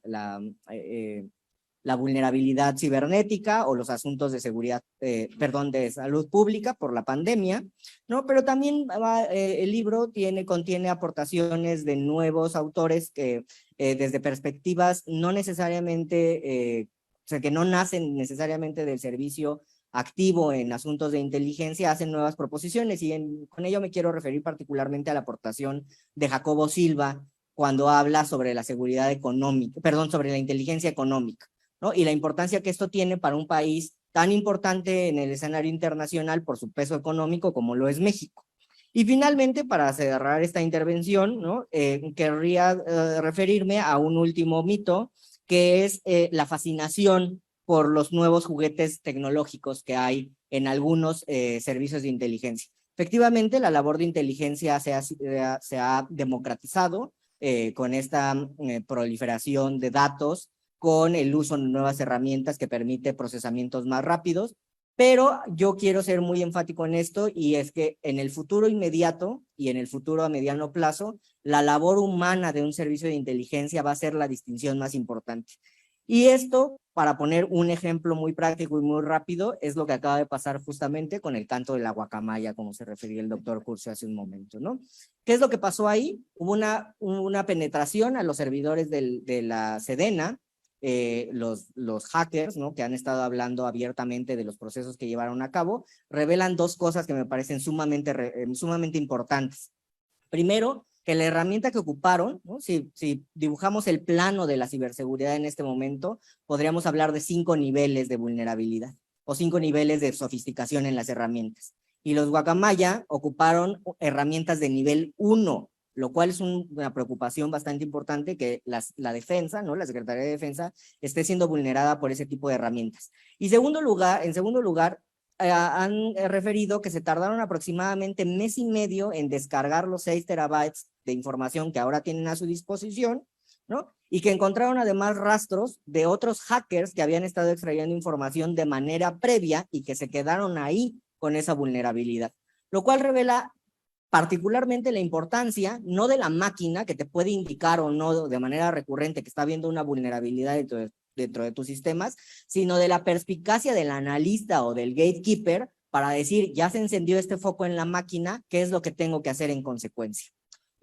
vulnerabilidad cibernética o los asuntos de seguridad, de salud pública por la pandemia, ¿no? Pero también el libro contiene aportaciones de nuevos autores que desde perspectivas no necesariamente, o sea, que no nacen necesariamente del servicio activo en asuntos de inteligencia, hacen nuevas proposiciones, y con ello me quiero referir particularmente a la aportación de Jacobo Silva cuando habla sobre la seguridad económica, sobre la inteligencia económica, ¿no? Y la importancia que esto tiene para un país tan importante en el escenario internacional por su peso económico como lo es México. Y finalmente, para cerrar esta intervención, ¿no? Querría referirme a un último mito, que es la fascinación por los nuevos juguetes tecnológicos que hay en algunos servicios de inteligencia. Efectivamente, la labor de inteligencia se ha democratizado con esta proliferación de datos, con el uso de nuevas herramientas que permite procesamientos más rápidos, pero yo quiero ser muy enfático en esto, y es que en el futuro inmediato y en el futuro a mediano plazo, la labor humana de un servicio de inteligencia va a ser la distinción más importante. Y esto para poner un ejemplo muy práctico y muy rápido, es lo que acaba de pasar justamente con el canto de la guacamaya, como se refería el doctor Curcio hace un momento, ¿no? ¿Qué es lo que pasó ahí? Hubo una penetración a los servidores de la Sedena, los hackers, ¿no? Que han estado hablando abiertamente de los procesos que llevaron a cabo, revelan dos cosas que me parecen sumamente importantes. Primero, que la herramienta que ocuparon, ¿no? Si dibujamos el plano de la ciberseguridad en este momento, podríamos hablar de 5 niveles de vulnerabilidad o 5 niveles de sofisticación en las herramientas. Y los guacamaya ocuparon herramientas de nivel 1, lo cual es una preocupación bastante importante que la defensa, ¿no? La Secretaría de Defensa esté siendo vulnerada por ese tipo de herramientas. Y en segundo lugar, han referido que se tardaron aproximadamente mes y medio en descargar los 6 terabytes de información que ahora tienen a su disposición, ¿no? Y que encontraron además rastros de otros hackers que habían estado extrayendo información de manera previa y que se quedaron ahí con esa vulnerabilidad, lo cual revela particularmente la importancia, no de la máquina que te puede indicar o no de manera recurrente que está viendo una vulnerabilidad dentro de tus sistemas, sino de la perspicacia del analista o del gatekeeper para decir, ya se encendió este foco en la máquina, ¿qué es lo que tengo que hacer en consecuencia?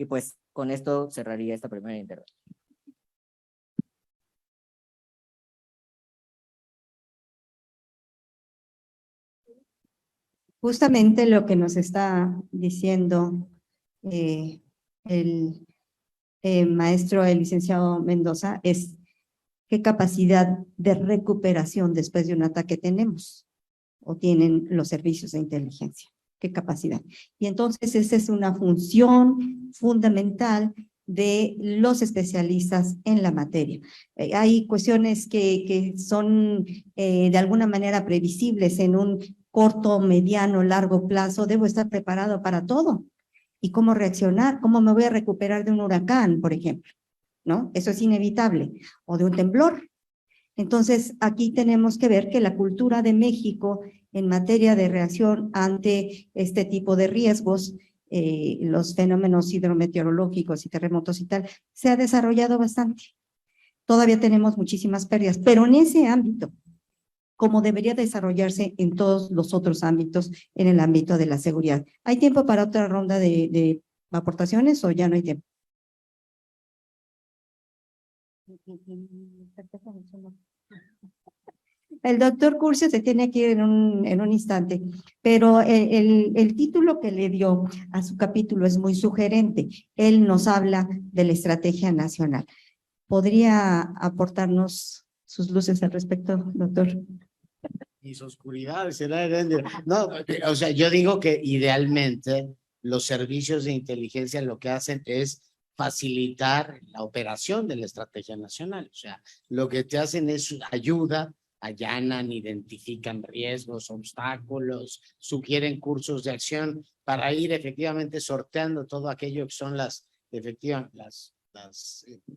Y pues con esto cerraría esta primera intervención. Justamente lo que nos está diciendo el maestro, el licenciado Mendoza, es qué capacidad de recuperación después de un ataque tenemos o tienen los servicios de inteligencia. ¿Qué capacidad? Y entonces esa es una función fundamental de los especialistas en la materia. Hay cuestiones que son de alguna manera previsibles en un corto, mediano, largo plazo. Debo estar preparado para todo. ¿Y cómo reaccionar? ¿Cómo me voy a recuperar de un huracán, por ejemplo? ¿No? Eso es inevitable. O de un temblor. Entonces, aquí tenemos que ver que la cultura de México en materia de reacción ante este tipo de riesgos, los fenómenos hidrometeorológicos y terremotos y tal, se ha desarrollado bastante. Todavía tenemos muchísimas pérdidas, pero en ese ámbito, como debería desarrollarse en todos los otros ámbitos, en el ámbito de la seguridad. ¿Hay tiempo para otra ronda de aportaciones o ya no hay tiempo? El doctor Curcio se tiene que ir en un instante, pero el título que le dio a su capítulo es muy sugerente. Él nos habla de la estrategia nacional. ¿Podría aportarnos sus luces al respecto, doctor? Mis oscuridades, será no, o sea, yo digo que idealmente los servicios de inteligencia lo que hacen es facilitar la operación de la estrategia nacional. O sea, lo que te hacen es ayuda, allanan, identifican riesgos, obstáculos, sugieren cursos de acción para ir efectivamente sorteando todo aquello que son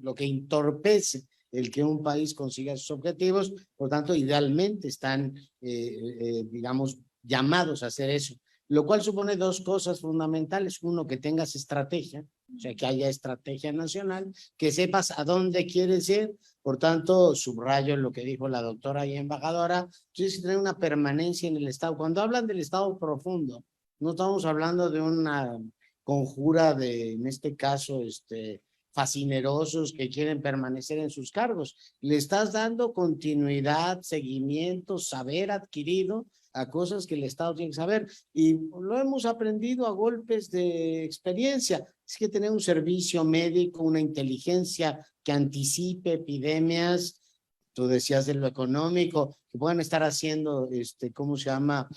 lo que entorpece el que un país consiga sus objetivos. Por tanto, idealmente están, digamos, llamados a hacer eso, lo cual supone dos cosas fundamentales. Uno, que tengas estrategia, o sea, que haya estrategia nacional, que sepas a dónde quieres ir. Por tanto, subrayo lo que dijo la doctora y embajadora, tienes que tener una permanencia en el Estado. Cuando hablan del Estado profundo, no estamos hablando de una conjura de, en este caso, fascinerosos que quieren permanecer en sus cargos. Le estás dando continuidad, seguimiento, saber adquirido a cosas que el Estado tiene que saber. Y lo hemos aprendido a golpes de experiencia. Es que tener un servicio médico, una inteligencia que anticipe epidemias. Tú decías de lo económico, que puedan estar haciendo, ¿cómo se llama?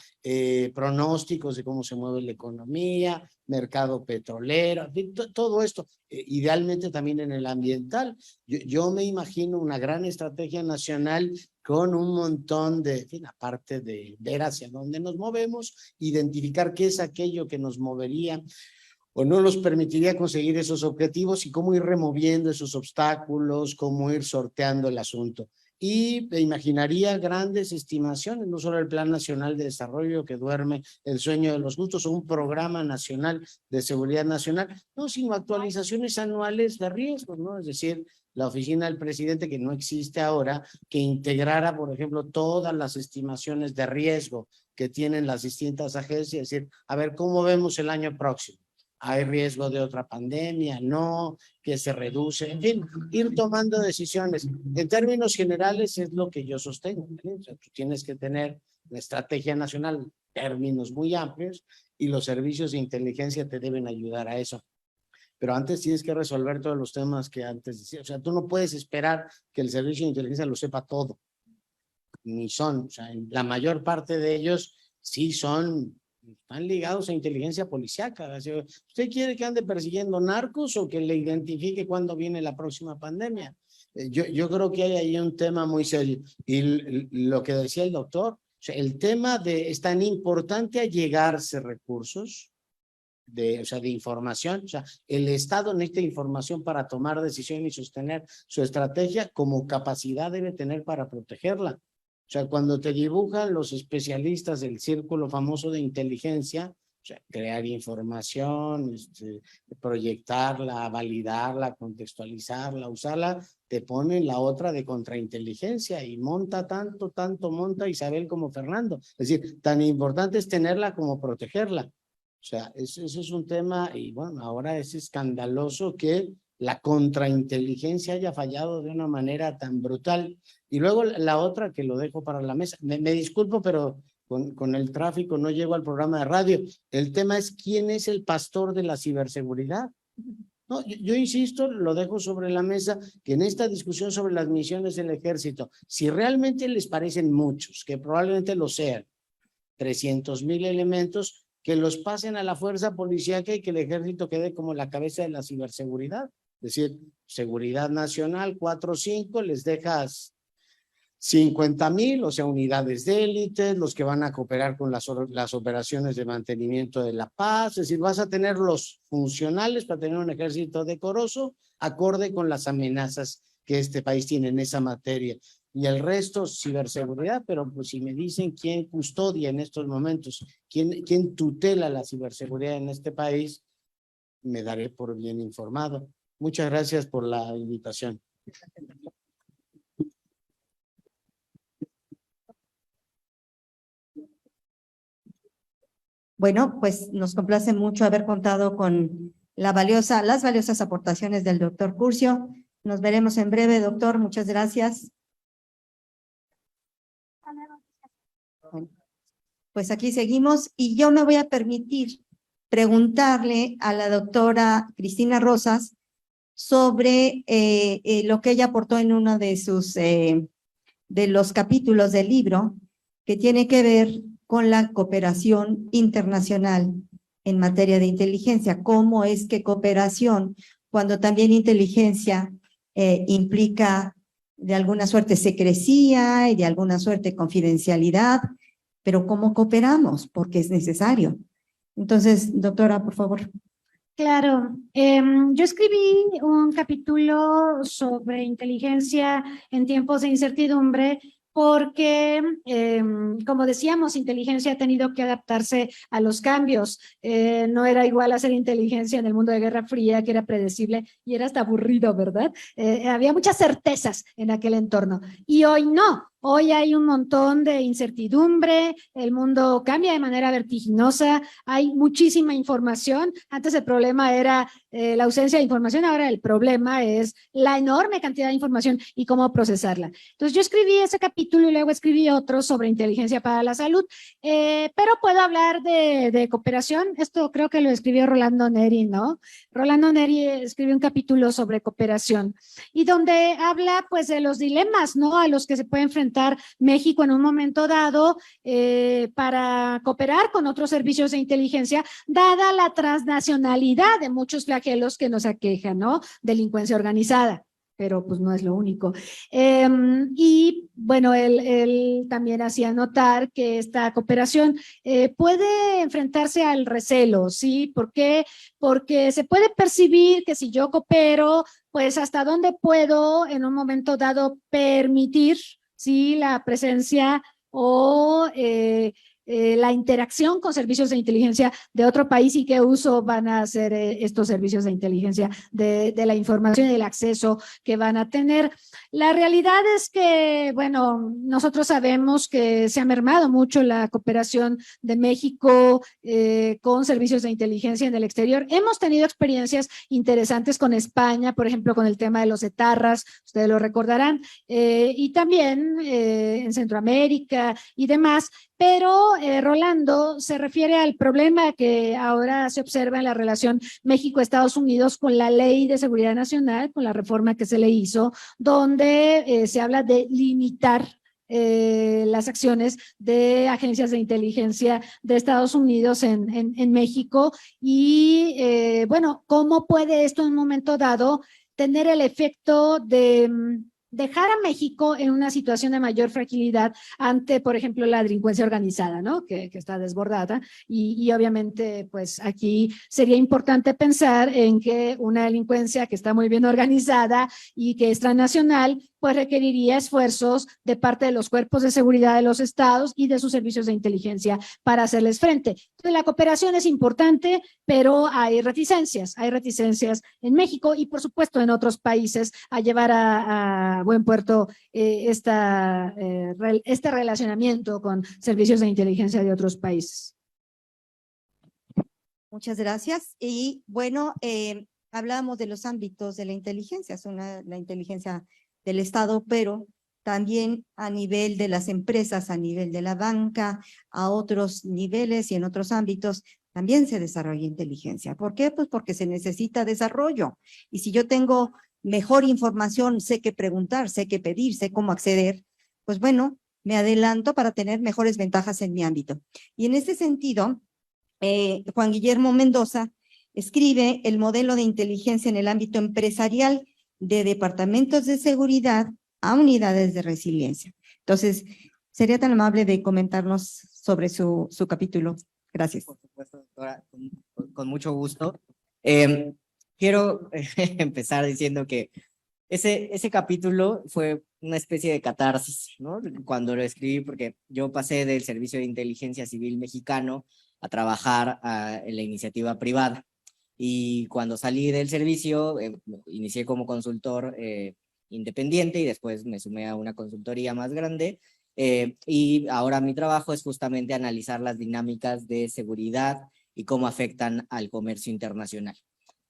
Pronósticos de cómo se mueve la economía, mercado petrolero, todo esto, idealmente también en el ambiental. Yo me imagino una gran estrategia nacional con un montón de, aparte de ver hacia dónde nos movemos, identificar qué es aquello que nos movería o no nos permitiría conseguir esos objetivos y cómo ir removiendo esos obstáculos, cómo ir sorteando el asunto. y me imaginaría grandes estimaciones, no solo el Plan Nacional de Desarrollo que duerme el sueño de los justos o un programa nacional de seguridad nacional, no, sino actualizaciones anuales de riesgos, ¿no? Es decir, la oficina del presidente, que no existe ahora, que integrara, por ejemplo, todas las estimaciones de riesgo que tienen las distintas agencias, es decir, a ver cómo vemos el año próximo. ¿Hay riesgo de otra pandemia? No, que se reduce, en fin, ir tomando decisiones. En términos generales es lo que yo sostengo, ¿sí? O sea, tú tienes que tener la estrategia nacional, términos muy amplios, y los servicios de inteligencia te deben ayudar a eso. Pero antes tienes que resolver todos los temas que antes decía. O sea, tú no puedes esperar que el servicio de inteligencia lo sepa todo. Ni son, o sea, la mayor parte de ellos sí están ligados a inteligencia policíaca. ¿Usted quiere que ande persiguiendo narcos o que le identifique cuándo viene la próxima pandemia? Yo creo que hay ahí un tema muy serio. Y lo que decía el doctor, o sea, el tema de es tan importante allegarse recursos de información, o sea, el Estado necesita información para tomar decisiones y sostener su estrategia, como capacidad debe tener para protegerla. O sea, cuando te dibujan los especialistas del círculo famoso de inteligencia, o sea, crear información, proyectarla, validarla, contextualizarla, usarla, te ponen la otra de contrainteligencia y monta tanto monta Isabel como Fernando. Es decir, tan importante es tenerla como protegerla. O sea, eso es un tema, y bueno, ahora es escandaloso que la contrainteligencia haya fallado de una manera tan brutal. Y luego la otra, que lo dejo para la mesa, me disculpo, pero con el tráfico no llego al programa de radio. El tema es quién es el pastor de la ciberseguridad. No, yo insisto, lo dejo sobre la mesa, que en esta discusión sobre las misiones del ejército, si realmente les parecen muchos, que probablemente lo sean, 300,000 elementos, que los pasen a la fuerza policíaca y que el ejército quede como la cabeza de la ciberseguridad. Es decir, seguridad nacional, 4 o 5, les dejas 50,000, o sea, unidades de élite, los que van a cooperar con las operaciones de mantenimiento de la paz. Es decir, vas a tener los funcionales para tener un ejército decoroso, acorde con las amenazas que este país tiene en esa materia. Y el resto, ciberseguridad, pero pues si me dicen quién custodia en estos momentos, quién tutela la ciberseguridad en este país, me daré por bien informado. Muchas gracias por la invitación. Bueno, pues nos complace mucho haber contado con las valiosas aportaciones del doctor Curcio. Nos veremos en breve, doctor. Muchas gracias. Bueno, pues aquí seguimos y yo me voy a permitir preguntarle a la doctora Cristina Rosas sobre lo que ella aportó en uno de los capítulos del libro, que tiene que ver con la cooperación internacional en materia de inteligencia. ¿Cómo es que cooperación, cuando también inteligencia implica de alguna suerte secrecía y de alguna suerte confidencialidad, pero cómo cooperamos? Porque es necesario. Entonces, doctora, por favor. Claro, yo escribí un capítulo sobre inteligencia en tiempos de incertidumbre porque, como decíamos, inteligencia ha tenido que adaptarse a los cambios. No era igual hacer inteligencia en el mundo de Guerra Fría, que era predecible y era hasta aburrido, ¿verdad? Había muchas certezas en aquel entorno y hoy no. Hoy hay un montón de incertidumbre, el mundo cambia de manera vertiginosa, hay muchísima información. Antes el problema era la ausencia de información, ahora el problema es la enorme cantidad de información y cómo procesarla. Entonces yo escribí ese capítulo y luego escribí otro sobre inteligencia para la salud, pero puedo hablar de cooperación. Esto creo que lo escribió Rolando Neri, ¿no? Rolando Neri escribió un capítulo sobre cooperación y donde habla pues de los dilemas, ¿no?, a los que se puede enfrentar México en un momento dado para cooperar con otros servicios de inteligencia, dada la transnacionalidad de muchos flagelos que nos aquejan, ¿no? Delincuencia organizada, pero pues no es lo único. Y bueno, él también hacía notar que esta cooperación puede enfrentarse al recelo, ¿sí? ¿Por qué? Porque se puede percibir que si yo coopero, pues hasta dónde puedo en un momento dado permitir, ¿sí? La presencia o la interacción con servicios de inteligencia de otro país y qué uso van a hacer estos servicios de inteligencia de la información y del acceso que van a tener. La realidad es que, bueno, nosotros sabemos que se ha mermado mucho la cooperación de México con servicios de inteligencia en el exterior. Hemos tenido experiencias interesantes con España, por ejemplo, con el tema de los etarras, ustedes lo recordarán, y también en Centroamérica y demás. Pero Rolando se refiere al problema que ahora se observa en la relación México-Estados Unidos con la Ley de Seguridad Nacional, con la reforma que se le hizo, donde se habla de limitar las acciones de agencias de inteligencia de Estados Unidos en México y bueno, ¿cómo puede esto en un momento dado tener el efecto de dejar a México en una situación de mayor fragilidad ante, por ejemplo, la delincuencia organizada, ¿no? Que está desbordada y obviamente, pues aquí sería importante pensar en que una delincuencia que está muy bien organizada y que es transnacional, pues requeriría esfuerzos de parte de los cuerpos de seguridad de los estados y de sus servicios de inteligencia para hacerles frente. Entonces, la cooperación es importante, pero hay reticencias en México y por supuesto en otros países a llevar a buen puerto este relacionamiento con servicios de inteligencia de otros países. Muchas gracias. Y bueno, hablábamos de los ámbitos de la inteligencia, la inteligencia del Estado, pero también a nivel de las empresas, a nivel de la banca, a otros niveles y en otros ámbitos, también se desarrolla inteligencia. ¿Por qué? Pues porque se necesita desarrollo. Y si yo tengo mejor información, sé qué preguntar, sé qué pedir, sé cómo acceder, pues bueno, me adelanto para tener mejores ventajas en mi ámbito. Y en este sentido, Juan Guillermo Mendoza escribe el modelo de inteligencia en el ámbito empresarial de departamentos de seguridad a unidades de resiliencia. Entonces, sería tan amable de comentarnos sobre su capítulo. Gracias. Por supuesto, doctora, con mucho gusto. Quiero empezar diciendo que ese capítulo fue una especie de catarsis, ¿no? Cuando lo escribí, porque yo pasé del Servicio de Inteligencia Civil Mexicano a trabajar en la iniciativa privada. Y cuando salí del servicio, inicié como consultor independiente y después me sumé a una consultoría más grande. Y ahora mi trabajo es justamente analizar las dinámicas de seguridad y cómo afectan al comercio internacional.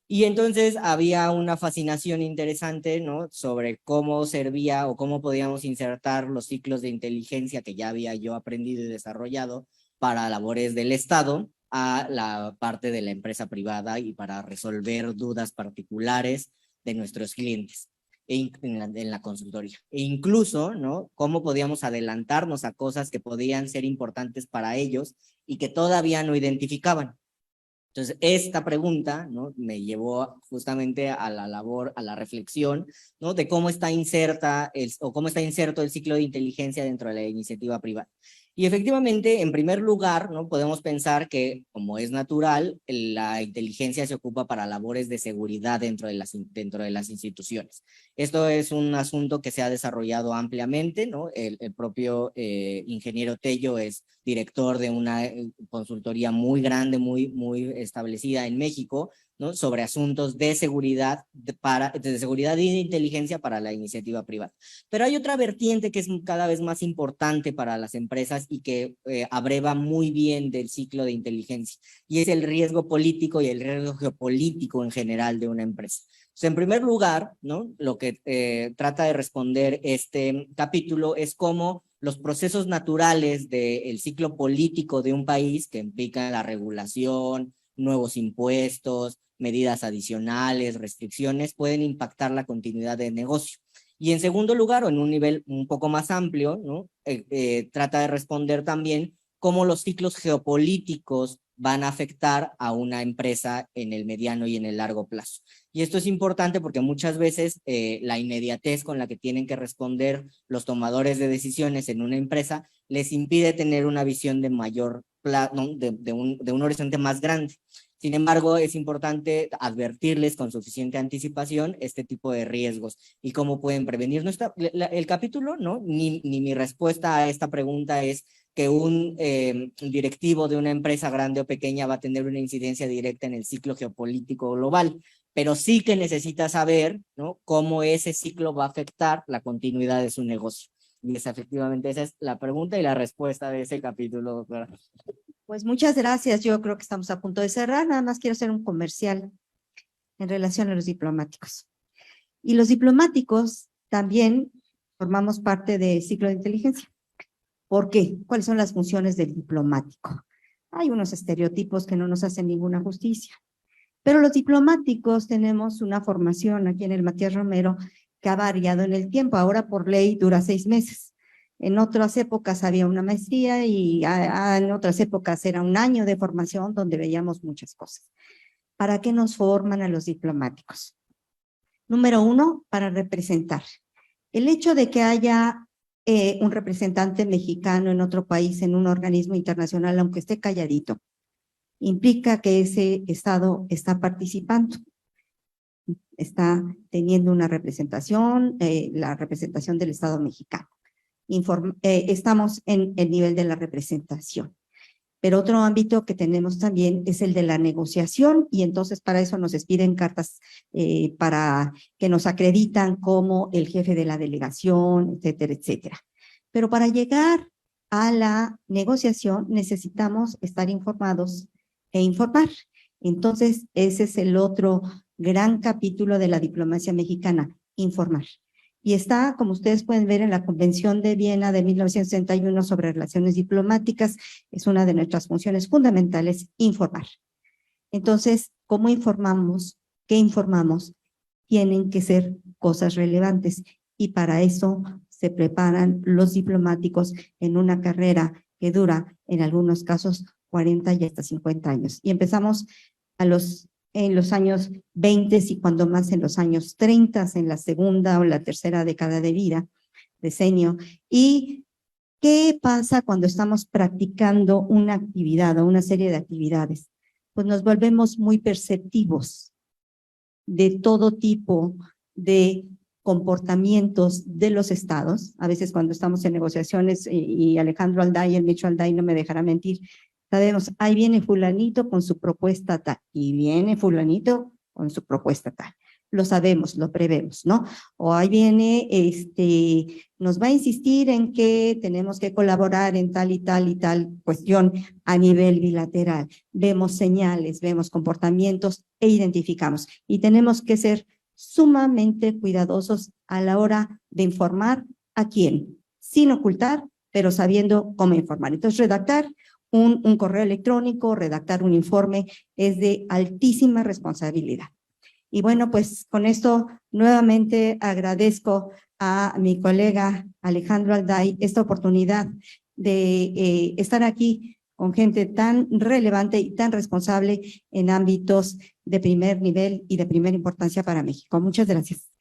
Y entonces había una fascinación interesante, ¿no? Sobre cómo servía o cómo podíamos insertar los ciclos de inteligencia que ya había yo aprendido y desarrollado para labores del Estado a la parte de la empresa privada y para resolver dudas particulares de nuestros clientes en la consultoría. E incluso, ¿no? Cómo podíamos adelantarnos a cosas que podían ser importantes para ellos y que todavía no identificaban. Entonces, esta pregunta, ¿no? Me llevó justamente a la labor, a la reflexión, ¿no? De cómo está cómo está inserto el ciclo de inteligencia dentro de la iniciativa privada. Y efectivamente, en primer lugar, ¿no? Podemos pensar que, como es natural, la inteligencia se ocupa para labores de seguridad dentro de las instituciones. Esto es un asunto que se ha desarrollado ampliamente, ¿no? El propio ingeniero Tello es director de una consultoría muy grande, muy establecida en México, ¿no? Sobre asuntos de seguridad, de seguridad y de inteligencia para la iniciativa privada. Pero hay otra vertiente que es cada vez más importante para las empresas y que abreva muy bien del ciclo de inteligencia, y es el riesgo político y el riesgo geopolítico en general de una empresa. Entonces, en primer lugar, ¿no? Lo que trata de responder este capítulo es cómo los procesos naturales del ciclo político de un país, que implican la regulación, nuevos impuestos, medidas adicionales, restricciones, pueden impactar la continuidad de negocio. Y en segundo lugar, o en un nivel un poco más amplio, ¿no? Trata de responder también cómo los ciclos geopolíticos van a afectar a una empresa en el mediano y en el largo plazo. Y esto es importante porque muchas veces la inmediatez con la que tienen que responder los tomadores de decisiones en una empresa les impide tener una visión de mayor plazo, ¿no? de un horizonte más grande. Sin embargo, es importante advertirles con suficiente anticipación este tipo de riesgos y cómo pueden prevenir. No está, el capítulo, ¿no? Ni mi respuesta a esta pregunta es que un directivo de una empresa grande o pequeña va a tener una incidencia directa en el ciclo geopolítico global, pero sí que necesita saber, ¿no?, cómo ese ciclo va a afectar la continuidad de su negocio. Y efectivamente esa es la pregunta y la respuesta de ese capítulo, doctora. Pues muchas gracias. Yo creo que estamos a punto de cerrar. Nada más quiero hacer un comercial en relación a los diplomáticos. Y los diplomáticos también formamos parte del ciclo de inteligencia. ¿Por qué? ¿Cuáles son las funciones del diplomático? Hay unos estereotipos que no nos hacen ninguna justicia. Pero los diplomáticos tenemos una formación aquí en el Matías Romero que ha variado en el tiempo. Ahora por ley dura 6 meses. En otras épocas había una maestría y en otras épocas era un año de formación donde veíamos muchas cosas. ¿Para qué nos forman a los diplomáticos? Número 1, para representar. El hecho de que haya un representante mexicano en otro país, en un organismo internacional, aunque esté calladito, implica que ese Estado está participando, está teniendo una representación, la representación del Estado mexicano. Estamos en el nivel de la representación. Pero otro ámbito que tenemos también es el de la negociación y entonces para eso nos expiden cartas para que nos acreditan como el jefe de la delegación, etcétera, etcétera. Pero para llegar a la negociación necesitamos estar informados e informar. Entonces ese es el otro gran capítulo de la diplomacia mexicana, informar. Y está, como ustedes pueden ver, en la Convención de Viena de 1961 sobre relaciones diplomáticas, es una de nuestras funciones fundamentales, informar. Entonces, ¿cómo informamos? ¿Qué informamos? Tienen que ser cosas relevantes y para eso se preparan los diplomáticos en una carrera que dura, en algunos casos, 40 y hasta 50 años. Y empezamos en los años 20 y cuando más en los años 30, en la segunda o la tercera década de vida, decenio. ¿Y qué pasa cuando estamos practicando una actividad o una serie de actividades? Pues nos volvemos muy perceptivos de todo tipo de comportamientos de los estados. A veces cuando estamos en negociaciones, y Alejandro Alday, el Micho Alday no me dejará mentir, sabemos, ahí viene fulanito con su propuesta tal, y viene fulanito con su propuesta tal. Lo sabemos, lo prevemos, ¿no? O ahí viene, nos va a insistir en que tenemos que colaborar en tal y tal cuestión a nivel bilateral. Vemos señales, vemos comportamientos e identificamos. Y tenemos que ser sumamente cuidadosos a la hora de informar a quién, sin ocultar, pero sabiendo cómo informar. Entonces, redactar un correo electrónico, redactar un informe, es de altísima responsabilidad. Y bueno, pues con esto nuevamente agradezco a mi colega Alejandro Alday esta oportunidad de estar aquí con gente tan relevante y tan responsable en ámbitos de primer nivel y de primera importancia para México. Muchas gracias.